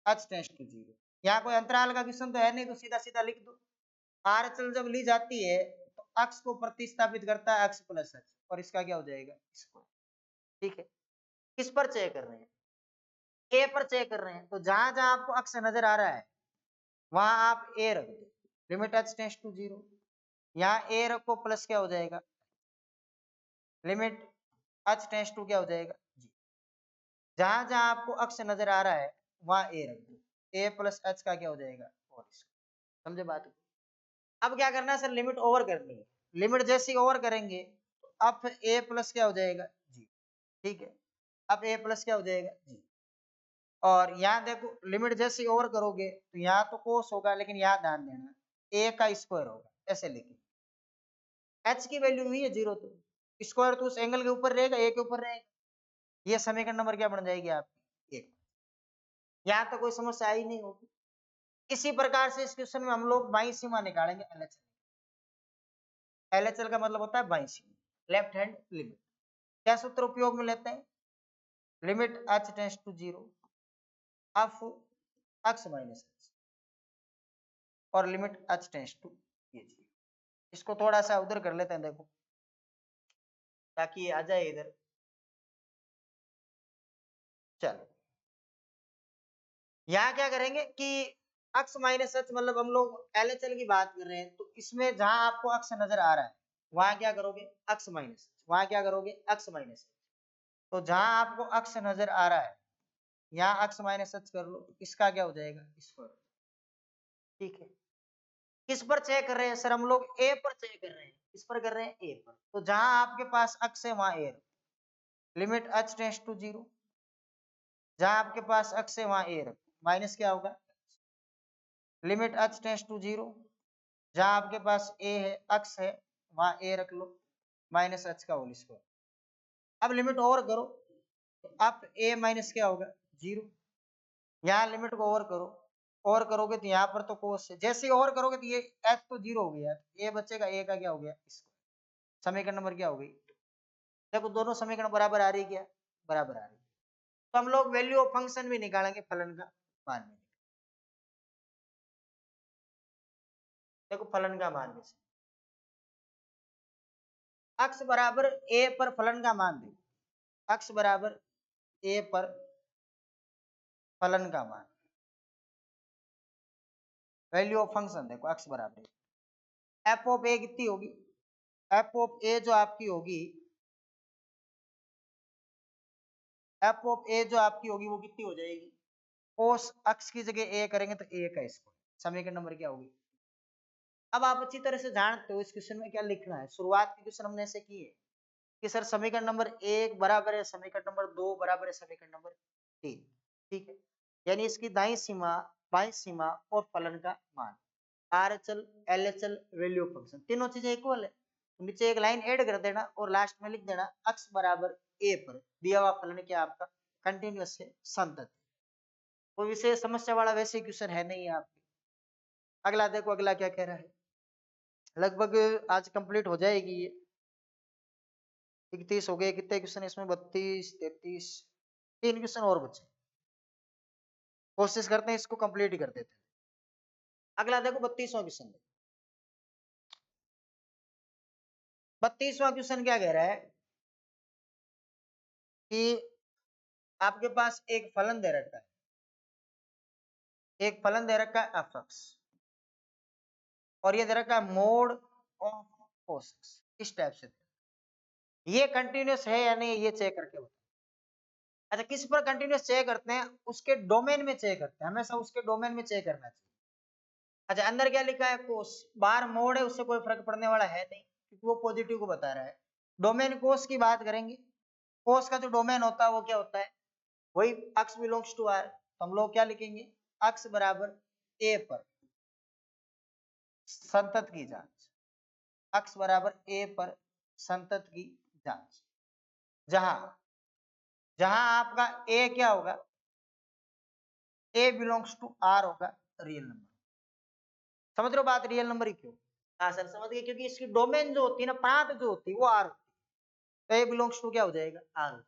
H tends to zero. यहाँ कोई अंतराल का क्वेश्चन तो है नहीं, तो सीधा सीधा लिख दो। आर एच एल जब ली जाती है तो अक्स को प्रतिस्थापित करता है अक्स प्लस एच, और इसका क्या हो जाएगा, स्क्वायर, ठीक है। किस पर चेक कर रहे हैं, ए पर चेक कर रहे हैं, तो जहां जहां आपको अक्स नजर आ रहा है वहां आप ए रख दो, limit H tends to zero, यहाँ ए रखो प्लस क्या हो जाएगा, लिमिट एच टेंड्स टू क्या हो जाएगा, जी। जहां जहां आपको अक्स नजर आ रहा है वहां ए रख दो, ए प्लस एच का क्या हो जाएगा, और समझे बात को। अब क्या करना है सर, लिमिट ओवर करनी है, लिमिट जैसी ओवर करेंगे तो अब ए प्लस क्या हो जाएगा, जी, ठीक है। अब ए प्लस क्या हो जाएगा, जी। और यहाँ देखो लिमिट जैसी ओवर करोगे तो यहाँ तो कोस होगा, लेकिन यहाँ ध्यान देना ए का स्क्वायर होगा, ऐसे लिखे, एच की वैल्यू हुई है 0, तो स्क्वायर तो उस एंगल के ऊपर रहेगा, ए के ऊपर रहेगा, ये समीकरण नंबर क्या बन जाएगी आपकी 1। यहाँ तो कोई समस्या आई नहीं होगी। इसी प्रकार से इस क्वेश्चन में हम लोग बाई सीमा निकालेंगे एलएचएल। एलएचएल का मतलब होता है बाई सीमा, लेफ्ट हैंड लिमिट। क्या सूत्र उपयोग में लेते हैं? Limit h tends to 0 of x minus h और लिमिट h टेंड्स टू ये 0। इसको थोड़ा सा उधर कर लेते हैं, देखो ताकि आ जाए इधर। चलो यहाँ क्या करेंगे कि x माइनस h मतलब हम लोग LHL की बात कर रहे हैं, तो इसमें जहां आपको x नजर आ रहा है वहां क्या करोगे x माइनस, वहां क्या करोगे x माइनस। तो जहां आपको x नजर आ रहा है यहाँ x माइनस h कर लो, तो इसका क्या हो जाएगा स्क्वायर। ठीक है, किस पर चेक कर रहे हैं सर? हम लोग ए पर चेक कर रहे हैं। किस पर कर रहे हैं? ए पर। तो जहां आपके पास x है वहां ए, लिमिट h टेंड्स टू 0। जहां आपके पास x है वहां ए रखो, माइनस क्या होगा लिमिट h टेंड्स टू 0। जहां आपके पास a है x है वहां a रख लो, माइनस h का होल स्क्वायर। अब लिमिट ओवर करो, तो अब a माइनस क्या होगा 0। यहाँ लिमिट को ओवर करो, और करोगे तो यहाँ पर तो कोस है, जैसे और करोगे तो ये h तो 0 हो गया, a बचेगा, a का क्या हो गया स्क्वायर। समीकरण नंबर क्या हो गई? देखो दोनों समीकरण बराबर आ रही, क्या बराबर आ रही। तो हम लोग वैल्यू ऑफ फंक्शन भी निकालेंगे, फलन का मान भी। देखो फलन का मान भी x बराबर a पर फलन का मान दे, x बराबर a पर फलन का मान, वैल्यू ऑफ फंक्शन देखो x बराबर f ऑफ a कितनी होगी? f ऑफ a जो आपकी होगी, f ऑफ a जो आपकी होगी वो कितनी हो जाएगी? cos x की जगह a करेंगे तो a का स्क्वायर। समीकरण नंबर क्या होगी? अब आप अच्छी तरह से जानते हो इस क्वेश्चन में क्या लिखना है। शुरुआत की क्वेश्चन हमने ऐसे की है कि सर समीकरण नंबर 1 बराबर है समीकरण नंबर 2 बराबर है समीकरण नंबर 3। ठीक है, यानी इसकी दाईं सीमा बाईं सीमा और फलन का मान, आरएचएल एलएचएल वैल्यू फंक्शन तीनों चीजें इक्वल है। तो नीचे एक लाइन ऐड कर देना और लास्ट में लिख देना x बराबर a पर दिया हुआ फलन क्या आपका कंटिन्यूअस है, संतत। कोई विशेष समस्या वाला वैसे क्वेश्चन है नहीं है आपके। अगला देखो, अगला क्या कह रहा है। लगभग आज कंप्लीट हो जाएगी ये, 31 हो गए। कितने क्वेश्चन इसमें? 32 33, 3 क्वेश्चन और बचे। कोशिश करते हैं इसको कंप्लीट ही कर देते हैं। अगला देखो 32वां क्वेश्चन। 32वां क्वेश्चन क्या कह रहा है कि आपके पास एक फलन दे रखा है, एक फलन दे रखा है एफ एक्स, और ये दे रखा है मोड ऑफ कोस एक्स। इस टाइप से ये कंटिन्यूअस है या नहीं ये चेक करके बताओ। अच्छा, किस पर कंटिन्यूअस चेक करते हैं? उसके डोमेन में चेक करते हैं, हमेशा उसके डोमेन में चेक करना चाहिए। अच्छा, अंदर क्या लिखा है? कोस, बाहर मोड है, उससे कोई फर्क पड़ने वाला है नहीं क्योंकि वो पॉजिटिव को बता रहा है। डोमेन कोस की बात करेंगे, कोस का जो डोमेन होता है वो क्या होता है? वही x बिलोंग्स टू r। तो हम लोग क्या लिखेंगे? x बराबर a पर संतत की जांच, x बराबर a पर संतत की जांच। जहां जहां आपका a क्या होगा? a बिलोंग्स टू r होगा रियल नंबर। समझ रहे हो बात? रियल नंबर ही क्यों? हाँ सर समझ गए, क्योंकि इसकी डोमेन जो होती है ना, प्रांत जो होती है वो r होती है, तो a बिलोंग्स टू क्या हो जाएगा? r।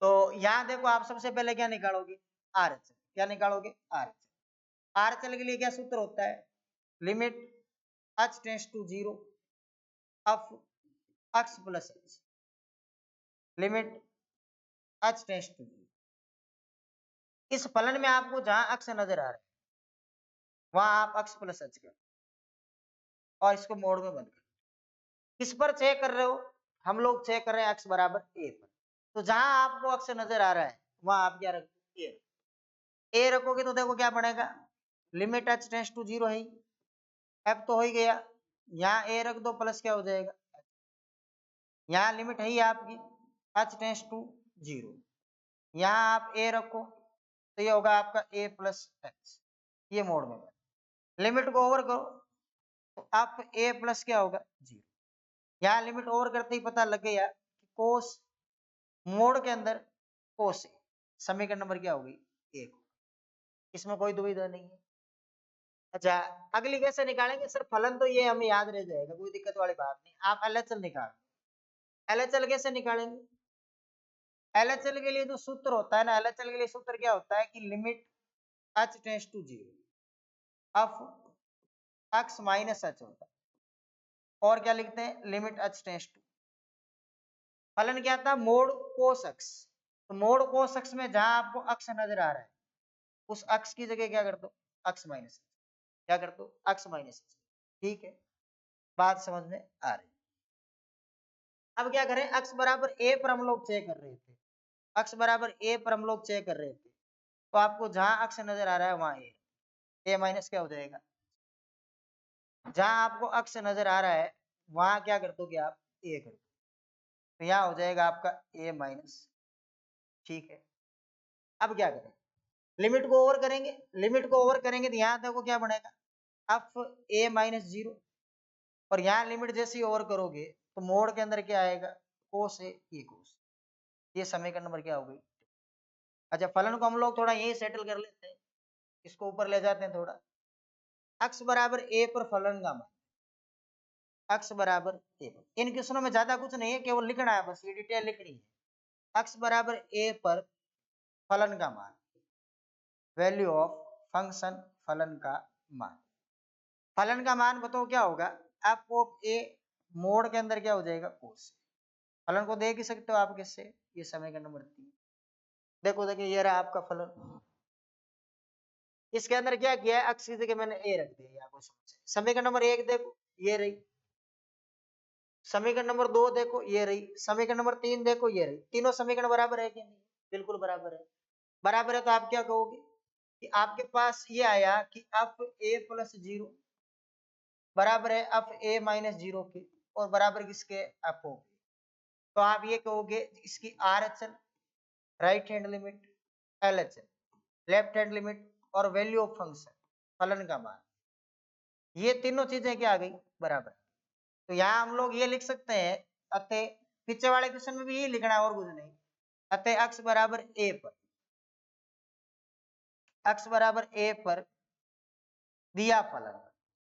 तो यहाँ देखो आप सबसे पहले क्या निकालोगे? R H. क्या निकालोगे? Are H. आर एच के लिए क्या सूत्र होता है? Limit h tends to 0 of x plus h, limit h tends to 0। इस फलन में आपको जहां x नजर आ रहा है वहां आप x प्लस h कर और इसको मोड में बंद कर। किस पर चेक कर रहे हो? हम लोग चेक कर रहे हैं x बराबर a पर। तो जहां आपको x नजर आ रहा है वहां आप क्या रखोगे? a रखोगे तो देखो क्या बनेगा? लिमिट h टेंड्स टू 0 है, f तो हो ही गया, यहाँ a रख दो प्लस क्या हो जाएगा? यहाँ लिमिट है ही आपकी h टेंड्स टू 0, यहाँ आप a रखो तो ये होगा आपका a प्लस h, ये मोड में। लिमिट को ओवर करो तो आप a प्लस क्या होगा? 0। यहाँ लिमिट ओवर करते ही पता लग गया कि कोस मोड के अंदर कोस ए, समीकरण नंबर क्या होगी 1, इसमें कोई दुविधा नहीं है। अच्छा अगली कैसे निकालेंगे सर? फलन तो ये हमें याद रह जाएगा, कोई दिक्कत वाली बात नहीं। आप एलएचएल निकाल, एलएचएल कैसे निकालेंगे? एलएचएल के लिए जो सूत्र होता है ना, एलएचएल के लिए सूत्र क्या होता है कि limit h tends to 0 of x minus h होता है, और क्या लिखते हैं लिमिट h टेंड्स टू, फलन क्या था मोड कोस x, तो मोड कोस x में जहां आपको अक्ष नजर आ रहा है उस अक्ष की जगह क्या कर दो x माइनस, क्या कर दो x माइनस, ठीक है, बात समझ में आ रही। अब क्या करें, x बराबर a पर हम लोग चेक कर रहे थे, x बराबर a पर हम लोग चेक कर रहे थे, तो आपको जहां अक्ष नजर आ रहा है वहां a माइनस क्या हो जाएगा, जहां आपको अक्ष नजर आ रहा है वहां क्या कर दोगे आप a कर दो, तो यहाँ हो जाएगा आपका a माइनस, ठीक है। अब क्या करें, लिमिट को ओवर करेंगे, लिमिट को ओवर करेंगे तो यहाँ देखो क्या बनेगा एफ a माइनस 0, और यहाँ लिमिट जैसे ही ओवर करोगे तो मोड के अंदर क्या आएगा कोस ए ये कोस, ये समीकरण नंबर क्या हो गई। अच्छा फलन को हम लोग थोड़ा यही सेटल कर लेते हैं, इसको ऊपर ले जाते हैं थोड़ा, x बराबर a पर फलन का मान, x बराबर a पर, इन क्वेश्चनों में ज्यादा कुछ नहीं है, केवल लिखना है बस, ये डिटेल लिखनी है। x बराबर a पर फलन का मान, वैल्यू ऑफ फंक्शन फलन का मान, फलन का मान बताओ क्या होगा एफ ऑफ ए, मोड के अंदर क्या हो जाएगा कोस, फलन को देख ही सकते हो आप किससे, ये समीकरण नंबर 3, देखो देखिए ये रहा आपका फलन, इसके अंदर क्या किया है अक्ष की जगह मैंने ए रख दिया, आपको समझ। समीकरण नंबर 1 देखो ये रही, समीकरण नंबर 2 देखो ये रही, समीकरण नंबर 3 देखो ये रही, तीनों समीकरण बराबर है कि नहीं, बिल्कुल बराबर है। बराबर है तो आप क्या कहोगे कि आपके पास ये आया कि एफ ए प्लस 0 बराबर है एफ ए माइनस 0 के, और बराबर किसके एफ ओ, तो आप ये कहोगे इसकी are H L right hand limit, L H L left hand limit, और वैल्यू ऑफ फंक्शन फलन का मान, ये तीनों चीजें क्या आ गई बराबर। तो यहाँ हम लोग ये लिख सकते हैं, अतः पीछे वाले क्वेश्चन में भी यही लिखना है और कुछ नहीं, अतः x बराबर a पर, x बराबर a पर दिया फलन,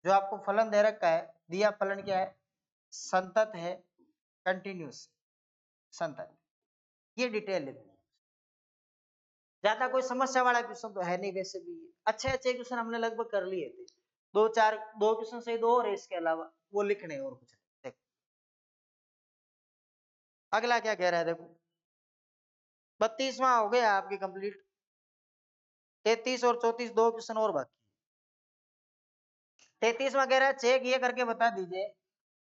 जो आपको फलन दे रखा है, दिया फलन क्या है संतत है, कंटिन्यूस संतत, ये डिटेल लिखनी है। ज्यादा कोई समस्या वाला क्वेश्चन तो है नहीं, वैसे भी अच्छे अच्छे क्वेश्चन हमने लगभग कर लिए थे, दो क्वेश्चन से दो और इसके अलावा वो लिखने और कुछ नहीं। अगला क्या कह रहा है देखो, 32वां हो गया आपकी कंप्लीट, 33 और 34 दो क्वेश्चन और बाकी। 33वां कह रहा है चेक ये करके बता दीजिए,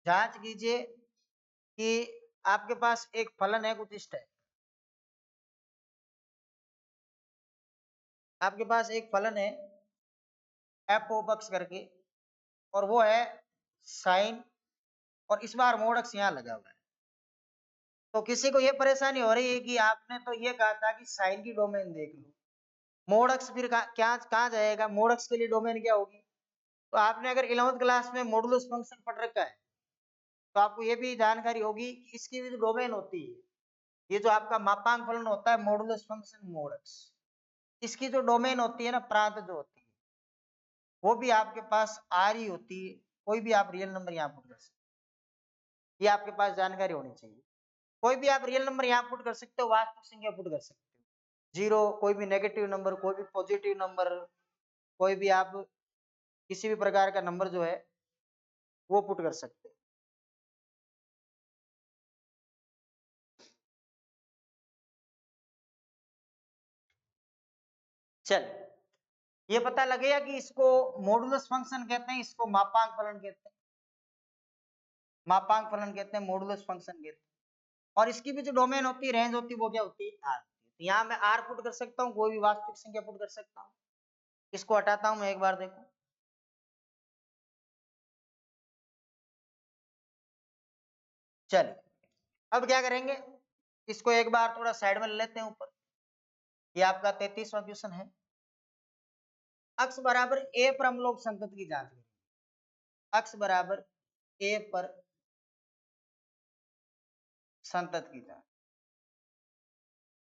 जांच कीजिए कि आपके पास एक फलन है कुछ इस टाइप, आपके पास एक फलन है एफ ओ बक्स करके, और वो है साइन, और इस बार मोड अक्स यहाँ लगा हुआ है। तो किसी को ये परेशानी हो रही है कि आपने तो ये कहा था कि साइन की डोमेन देख लो, मोड अक्स फिर क्या कहाँ जाएगा, मोड अक्स के लिए डोमेन क्या होगी। तो आपने अगर 11वीं क्लास में मॉडुलस फंक्शन पढ़ रखा है तो आपको ये भी जानकारी होगी कि इसकी भी जो डोमेन होती है, ये जो आपका मापांक फलन होता है मॉडुलस फंक्शन मोड अक्स, इसकी जो डोमेन होती है ना प्रांत जो होती है वो भी आपके पास आर ही होती है, कोई भी आप रियल नंबर यहाँ पुट कर सकते, ये आपके पास जानकारी होनी चाहिए। कोई भी आप रियल नंबर यहाँ पुट कर सकते हो, वास्तविक संख्या पुट कर सकते हो, जीरो, कोई भी नेगेटिव नंबर, कोई भी पॉजिटिव नंबर, कोई भी आप किसी भी प्रकार का नंबर जो है वो पुट कर सकते हो। चल ये पता लगेगा कि इसको मॉडुलस फंक्शन कहते हैं, इसको मापांक फलन कहते हैं, मापांक फलन कहते हैं, मॉडुलस फंक्शन कहते हैं, और इसकी भी जो डोमेन होती है रेंज होती है वो क्या होती है आर, तो यहाँ मैं आर पुट कर सकता हूँ, कोई भी वास्तविक संख्या पुट कर सकता हूँ, इसको हटाता हूँ मैं एक बार देखो, चलिए अब क्या करेंगे, इसको एक बार थोड़ा साइड में ले लेते हैं ऊपर, ये आपका 33वां क्वेश्चन है, अक्स बराबर ए पर हम लोग संतत की जांच करेंगे, अक्स बराबर ए पर संतत की जांच।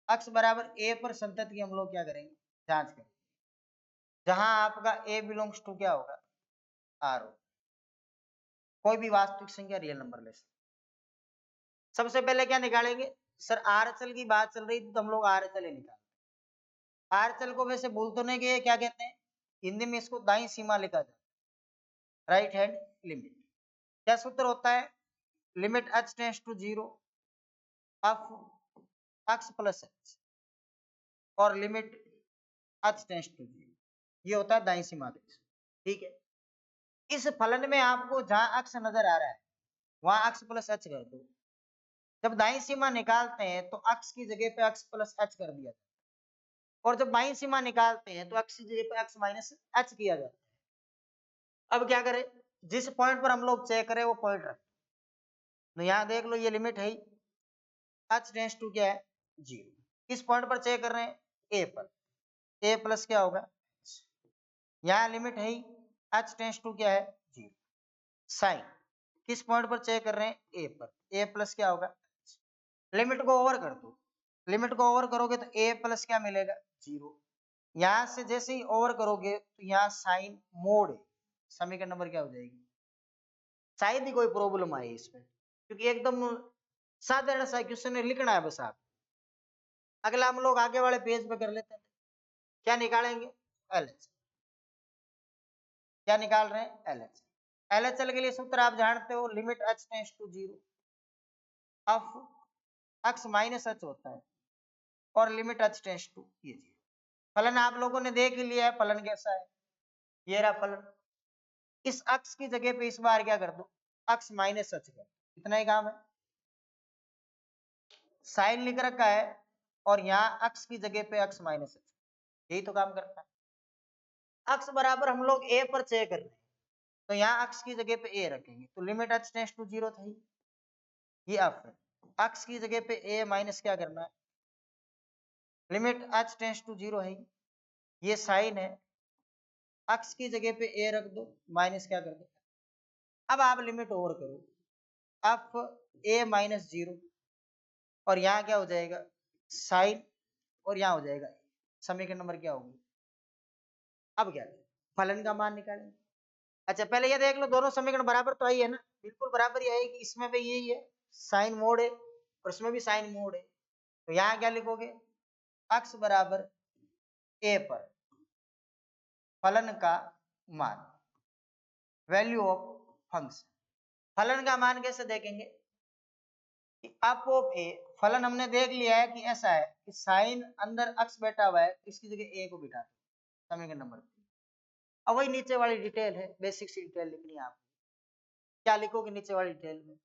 अक्स बराबर ए पर संतत की हम लोग क्या करेंगे, जांच करेंगे। जहां आपका ए बिलोंग्स टू क्या होगा, आर हो, कोई भी वास्तविक संख्या रियल नंबर ले सकते। सबसे पहले क्या निकालेंगे सर, आर एच एल की बात चल रही थी तो हम लोग आर एच एल निकाल। आर एच एल को वैसे बोल तो नहीं गए, क्या कहते हैं हिंदी में इसको दाई सीमा लिखा जाता है, राइट हैंड लिमिट। क्या सूत्र होता है, limit H tends to zero of x plus h और limit H tends to zero, ये होता है दाई सीमा देश। ठीक है, इस फलन में आपको जहां अक्स नजर आ रहा है वहां अक्स प्लस एच कर दो। जब दाई सीमा निकालते हैं तो अक्स की जगह पे अक्स प्लस एच कर दिया जाता है, और जब बाई सीमा निकालते हैं तो अक्स की जगह पे अक्स माइनस एच किया जाता है। अब क्या करें, जिस पॉइंट पर हम लोग चेक करें वो पॉइंट रखें। तो यहाँ देख लो ये लिमिट है एच टेंड्स टू क्या है, जीरो। किस पॉइंट पर चेक कर रहे हैं, ए पर, ए प्लस क्या होगा, यहाँ लिमिट है एच टेंड्स टू क्या है, जीरो। साइन किस पॉइंट पर चेक कर रहे हैं, ए पर, ए प्लस क्या होगा, लिमिट को ओवर कर दो। लिमिट को ओवर करोगे तो ए प्लस क्या मिलेगा, जीरो। यहां से जैसे ही ओवर करोगे तो यहाँ साइन मोड है, समीकरण नंबर क्या हो जाएगी, शायद ही कोई प्रॉब्लम आई इसमें, क्योंकि एकदम साधारण सा क्वेश्चन लिखना है बस आप। अगला हम लोग आगे वाले पेज पे कर लेते हैं। क्या निकालेंगे, एलएच। क्या निकाल रहे हैं, एलएच। एलएचएल के लिए सूत्र आप जानते हो, limit H tends to zero of X minus H होता है और लिमिट एच टेंड्स टू ये जीरो। फलन आप लोगों ने देख लिया है, फलन कैसा है, ये रहा फलन। इस अक्स की जगह पे इस बार क्या कर दो, अक्स माइनस एच कर, इतना ही काम है। साइन लिख रखा है और यहाँ अक्स की जगह पे अक्स माइनस एच, यही तो काम करता है। अक्स बराबर हम लोग ए पर चेक कर रहे हैं तो यहाँ अक्स की जगह पे ए रखेंगे तो limit H tends to zero था, ये एफ है। अक्स की जगह पे ए माइनस क्या करना है, limit H tends to zero है, ये साइन है। अक्स की जगह पे ए रख दो, माइनस क्या कर दो। अब आप लिमिट ओवर करो, एफ ए माइनस जीरो और यहाँ क्या हो जाएगा, साइन, और यहाँ हो जाएगा, समीकरण नंबर क्या होगी। अब क्या करें, फलन का मान निकालेंगे। अच्छा पहले ये देख लो दोनों समीकरण बराबर तो आई है ना, बिल्कुल बराबर ही आएगी। इसमें भी यही है, साइन मोड है और इसमें भी साइन मोड है। तो यहाँ क्या लिखोगे, अक्स बराबर ए पर फलन का मान, वैल्यू ऑफ फंक्शन। फलन का मान कैसे देखेंगे, कि एफ ऑफ ए, फलन हमने देख लिया है कि ऐसा है कि साइन अंदर अक्स बैठा हुआ है, इसकी जगह ए को बिठा दो, समीकरण नंबर 3। अब वही नीचे वाली डिटेल है, बेसिक सी डिटेल लिखनी है आपको। क्या लिखोगे नीचे वाली डिटेल में,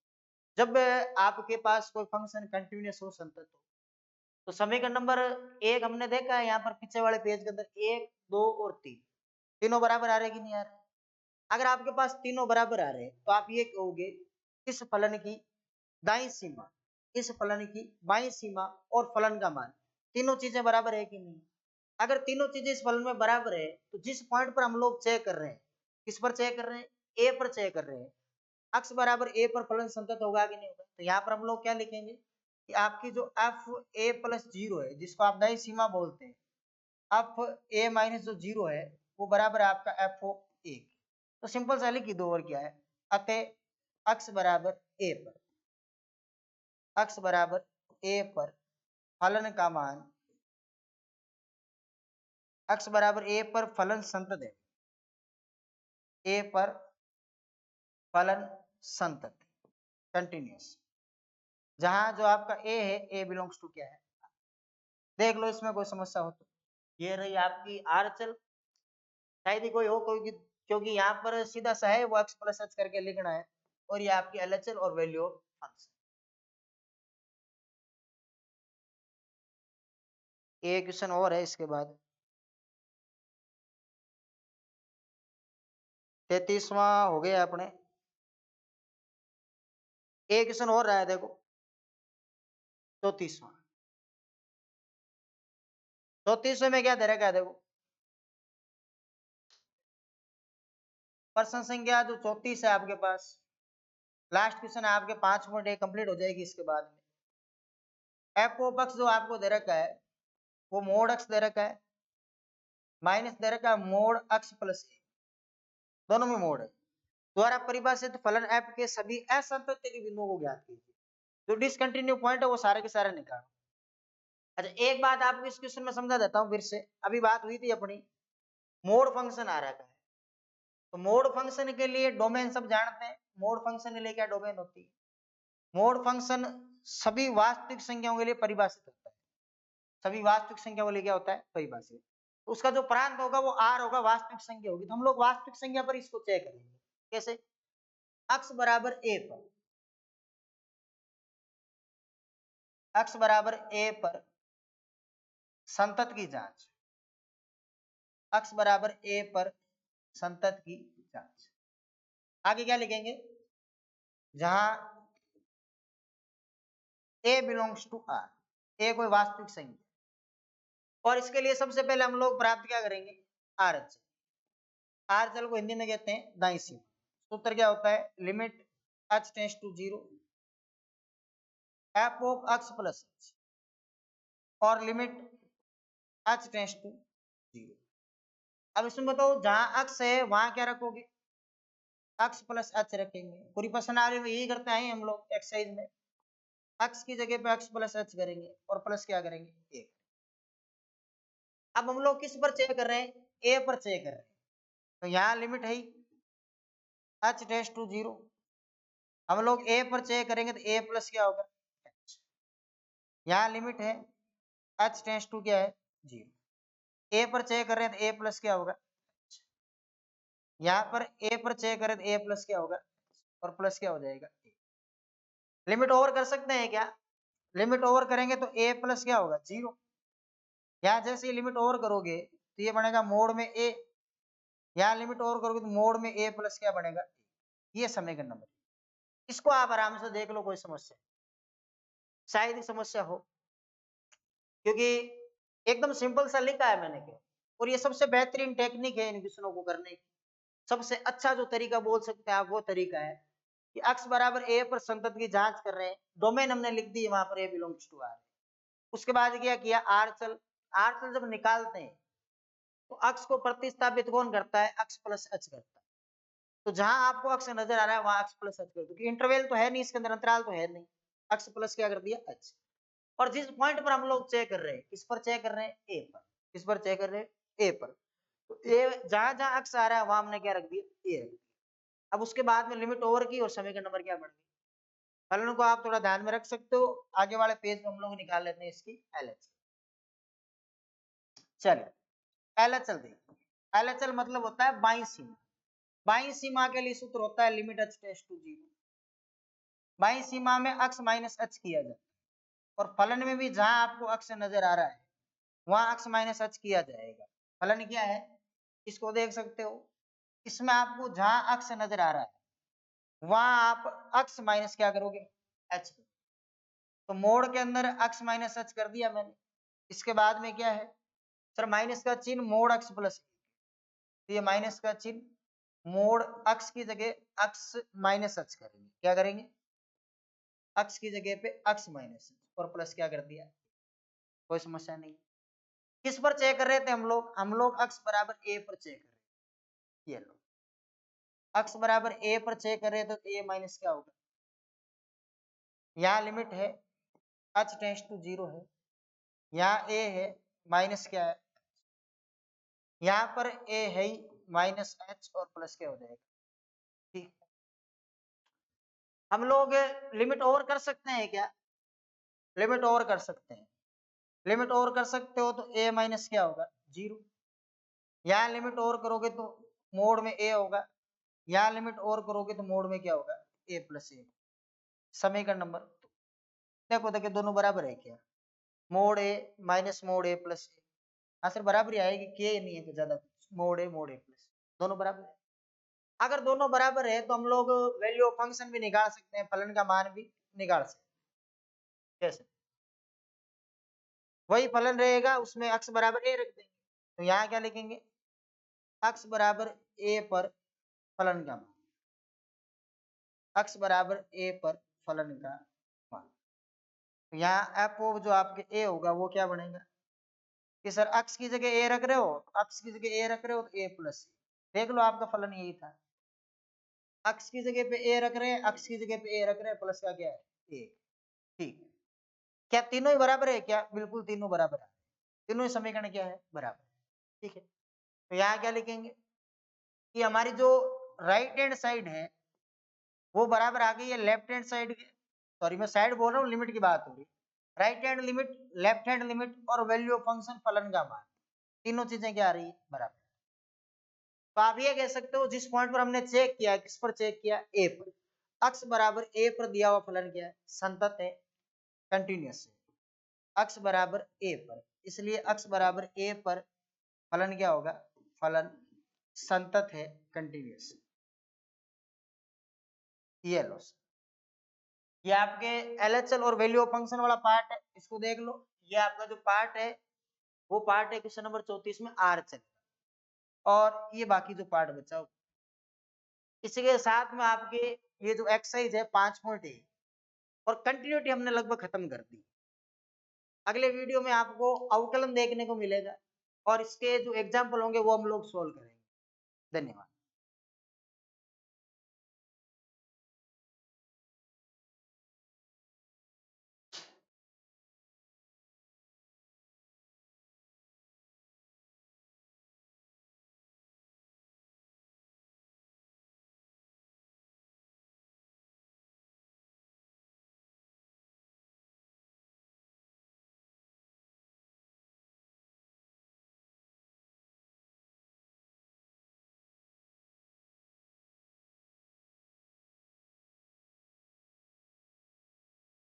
जब आपके पास कोई फंक्शन कंटिन्यूअस हो, संतत हो, तो समीकरण नंबर 1 हमने देखा है यहाँ पर पीछे वाले पेज के अंदर, 1 2 और 3 तीनों बराबर आ रहे कि नहीं आ रहे। अगर आपके पास तीनों बराबर आ रहे हैं तो आप ये कहोगे इस फलन की दाईं सीमा, इस फलन की बाईं सीमा और फलन का मान, तीनों चीजें बराबर है कि नहीं। अगर तीनों चीजें इस फलन में बराबर है तो जिस पॉइंट पर हम लोग चेक कर रहे हैं, किस पर चेक कर रहे हैं, ए पर चेक कर रहे हैं, अक्स बराबर ए पर फलन संतत होगा कि नहीं होगा। तो यहाँ पर हम लोग क्या लिखेंगे कि आपकी जो एफ ए प्लस जीरो है, जिसको आप दाईं सीमा बोलते हैं, एफ ए माइनस जो जीरो है वो बराबर है आपका एफ ओ ए। तो सिंपल सा लिख दो, और क्या है, अतः अक्स बराबर ए पर, अक्स बराबर ए पर फलन का मान, अक्स बराबर ए पर फलन संतत है, ए पर फलन संतत कंटिन्यूअस, जहां जो आपका ए है, ए बिलोंग्स टू क्या है, देख लो इसमें कोई समस्या हो तो। ये रही आपकी आर चल, शायद ही कोई हो कोई, क्योंकि यहाँ पर सीधा सा है वो एक्स प्लस एच करके लिखना है, और ये आपकी एलएचएल और वैल्यू ऑफ फंक्शन। एक क्वेश्चन और है इसके बाद, 33वां हो गया अपने। एक क्वेश्चन और रहा है देखो, 34वां। 34वें में क्या दे रखा है देखो, प्रश्न संख्या जो 34 है आपके पास, लास्ट क्वेश्चन है आपके, 5 मिनट कंप्लीट हो जाएगी इसके बाद में। एफ ऑफ एक्स जो आपको दे रखा है वो मोड एक्स दे रखा है, माइनस दे रखा है मोड एक्स प्लस ए, दोनों में मोड है। द्वारा परिभाषित फलन एफ के सभी असंतत के बिंदुओं को ज्ञात कीजिए। जो डिसकंटिन्यू पॉइंट है वो सारे के सारे निकालो। अच्छा, एक बात आपको इस क्वेश्चन में समझा देता हूँ फिर से। अभी बात हुई थी अपनी मोड फंक्शन आ रखा है, तो मोड फंक्शन के लिए डोमेन सब जानते हैं। मोड फंक्शन के लिए क्या डोमेन होती है? मोड फंक्शन सभी वास्तविक संख्याओं के लिए परिभाषित होता है, सभी वास्तविक संख्याओं के लिए क्या होता है? परिभाषित। तो उसका जो प्रांत होगा वो आर होगा, वास्तविक संख्या होगी। तो हम लोग वास्तविक संख्या पर इसको चेक करेंगे। कैसे? x बराबर a पर, x बराबर a पर संतत की जांच, x बराबर a पर संतत की जांच। आगे क्या लिखेंगे? जहां a belongs to r, a कोई वास्तविक संख्या, और इसके लिए सबसे पहले हम लोग प्राप्त क्या करेंगे? Are H. आर चल को हिंदी में कहते हैं दाईं सीमा। सूत्र क्या होता है? Limit h tends to 0 f of x plus h, और लिमिट h टेंड्स टू 0। अब इसमें बताओ, जहां x है वहां क्या रखोगे? x प्लस h रखेंगे। पूरी प्रश्नावली में यही करते हैं हम लोग एक्सरसाइज में। x की जगह पे x प्लस h करेंगे और प्लस क्या करेंगे? 1। अब हम लोग किस पर चेक कर रहे हैं? a पर चेक कर रहे हैं। तो यहाँ लिमिट है h टेंड्स टू 0, हम लोग a पर चेक करेंगे तो a प्लस क्या होगा? h। यहाँ लिमिट है h टेंड्स टू क्या है? 0। a पर चेक कर रहे हैं तो a प्लस क्या होगा? h। यहाँ पर a पर चेक करें तो a प्लस क्या होगा? और प्लस क्या हो जाएगा? a। लिमिट ओवर कर सकते हैं क्या? लिमिट ओवर करेंगे तो a प्लस क्या होगा? 0। यहाँ जैसे ही लिमिट ओवर करोगे तो ये बनेगा मोड में a, यहाँ लिमिट ओवर करोगे तो मोड में a प्लस क्या बनेगा? ये समीकरण नंबर। इसको आप आराम से देख लो, कोई समस्या शायद ही समस्या हो, क्योंकि एकदम सिंपल सा लिखा है मैंने क्या। और ये सबसे बेहतरीन टेक्निक है इन क्वेश्चनों को करने की। सबसे अच्छा जो तरीका बोल सकते हैं आप वो तरीका है कि x बराबर a पर संतत की जांच कर रहे हैं, डोमेन हमने लिख दी वहां पर a बिलोंग्स टू r। उसके बाद क्या किया? आर चल जब निकालते हैं तो x को प्रतिस्थापित कौन करता है? x प्लस h करता है। तो जहां आपको x नजर आ रहा है वहां x प्लस h कर दो, क्योंकि इंटरवल तो है नहीं इसके अंदर, अंतराल तो है नहीं। x प्लस क्या कर दिया? h। और जिस पॉइंट पर हम लोग चेक कर रहे हैं, किस पर चेक कर रहे हैं? a पर। किस पर चेक कर रहे हैं? a पर। तो a जहां जहां x आ रहा है वहां हमने क्या रख दिया? a रख दिया। अब उसके बाद में लिमिट ओवर की और समीकरण नंबर क्या बन गई? फलन को आप थोड़ा ध्यान में रख सकते हो। आगे वाले पेज में हम लोग निकाल लेते हैं इसकी LHS। चलिए LHS देखिए। LHS मतलब होता है बाईं सीमा। बाईं सीमा के लिए सूत्र होता है लिमिट h टेंड्स टू 0। बाईं सीमा में x माइनस h किया जाता है, और फलन में भी जहां आपको x नजर आ रहा है वहां x माइनस h किया जाएगा। फलन क्या है इसको देख सकते हो। इसमें आपको जहां x नजर आ रहा है वहां आप x माइनस क्या करोगे? h। तो मोड के अंदर x माइनस h कर दिया मैंने। इसके बाद में क्या है सर? माइनस का चिन्ह मोड x प्लस, तो ये माइनस का चिन्ह मोड x की जगह x माइनस h करेंगे। क्या करेंगे? x की जगह पे x माइनस h और प्लस क्या कर दिया? कोई समस्या नहीं। किस पर चेक कर रहे थे हम लोग? हम लोग x बराबर a पर चेक कर रहे थे। ये लो, x बराबर a पर चेक कर रहे थे तो a माइनस क्या होगा? यहाँ लिमिट है h टेंड्स टू 0 है, यहाँ a है माइनस क्या है? यहाँ पर a है माइनस h और प्लस क्या हो जाएगा? ठीक। हम लोग लिमिट ओवर कर सकते हैं क्या? लिमिट ओवर कर सकते हैं। लिमिट ओवर कर सकते हो तो a माइनस क्या होगा? 0। यहाँ लिमिट ओवर करोगे तो मोड में a होगा, यहाँ लिमिट ओवर करोगे तो मोड में क्या होगा? a plus a। समीकरण नंबर 2। देखो देखो दोनों बराबर है क्या? Mode a minus mode a plus a। हाँ सर बराबर ही आएगी, के नहीं है ज्यादा। मोड a प्लस दोनों बराबर है। अगर दोनों बराबर है तो हम लोग वैल्यू ऑफ फंक्शन भी निकाल सकते हैं, फलन का मान भी निकाल सकते हैं। कैसे? वही फलन रहेगा, उसमें x बराबर a रख देंगे। तो यहाँ क्या लिखेंगे? x बराबर a पर फलन का मान, x बराबर a पर फलन का मान। तो यहाँ एफ ऑफ जो आपके ए होगा वो क्या बनेगा कि सर अक्स की जगह ए रख रहे हो, अक्स की जगह ए रख रहे हो तो ए प्लस, देख लो आपका फलन यही था। अक्स की जगह पे ए रख रहे हैं, अक्स की जगह पे ए रख रहे हैं, प्लस का क्या है ए। ठीक, क्या तीनों ही बराबर है क्या? बिल्कुल तीनों बराबर है, तीनों ही समीकरण क्या है बराबर। ठीक है, तो यहाँ क्या लिखेंगे कि हमारी जो राइट हैंड साइड है वो बराबर आ गई है लेफ्ट हैंड साइड के, सॉरी मैं साइड बोल रहा हूँ, लिमिट की बात हो रही, right hand limit, left hand limit और वैल्यू ऑफ फंक्शन फलन का मान, तीनों चीजें क्या आ रही है बराबर। तो आप ये कह सकते हो जिस पॉइंट पर हमने चेक किया, किस पर चेक किया, ए पर, अक्स बराबर ए पर दिया हुआ फलन क्या है, संतत है, कंटिन्यूअस है, अक्स बराबर ए पर, इसलिए अक्स बराबर ए पर फलन क्या होगा, फलन संतत है, कंटिन्यूअस। ये लो, ये आपके एलएचएल और वैल्यू ऑफ फंक्शन वाला पार्ट है, इसको देख लो। ये आपका जो पार्ट है वो पार्ट है क्वेश्चन नंबर 34 में आर चलेगा, और ये बाकी जो पार्ट बचा हो इसी के साथ में आपके ये जो एक्सरसाइज है 5.1 और कंटिन्यूटी हमने लगभग खत्म कर दी। अगले वीडियो में आपको अवकलन देखने को मिलेगा और इसके जो एग्जाम्पल होंगे वो हम लोग सोल्व करेंगे। धन्यवाद।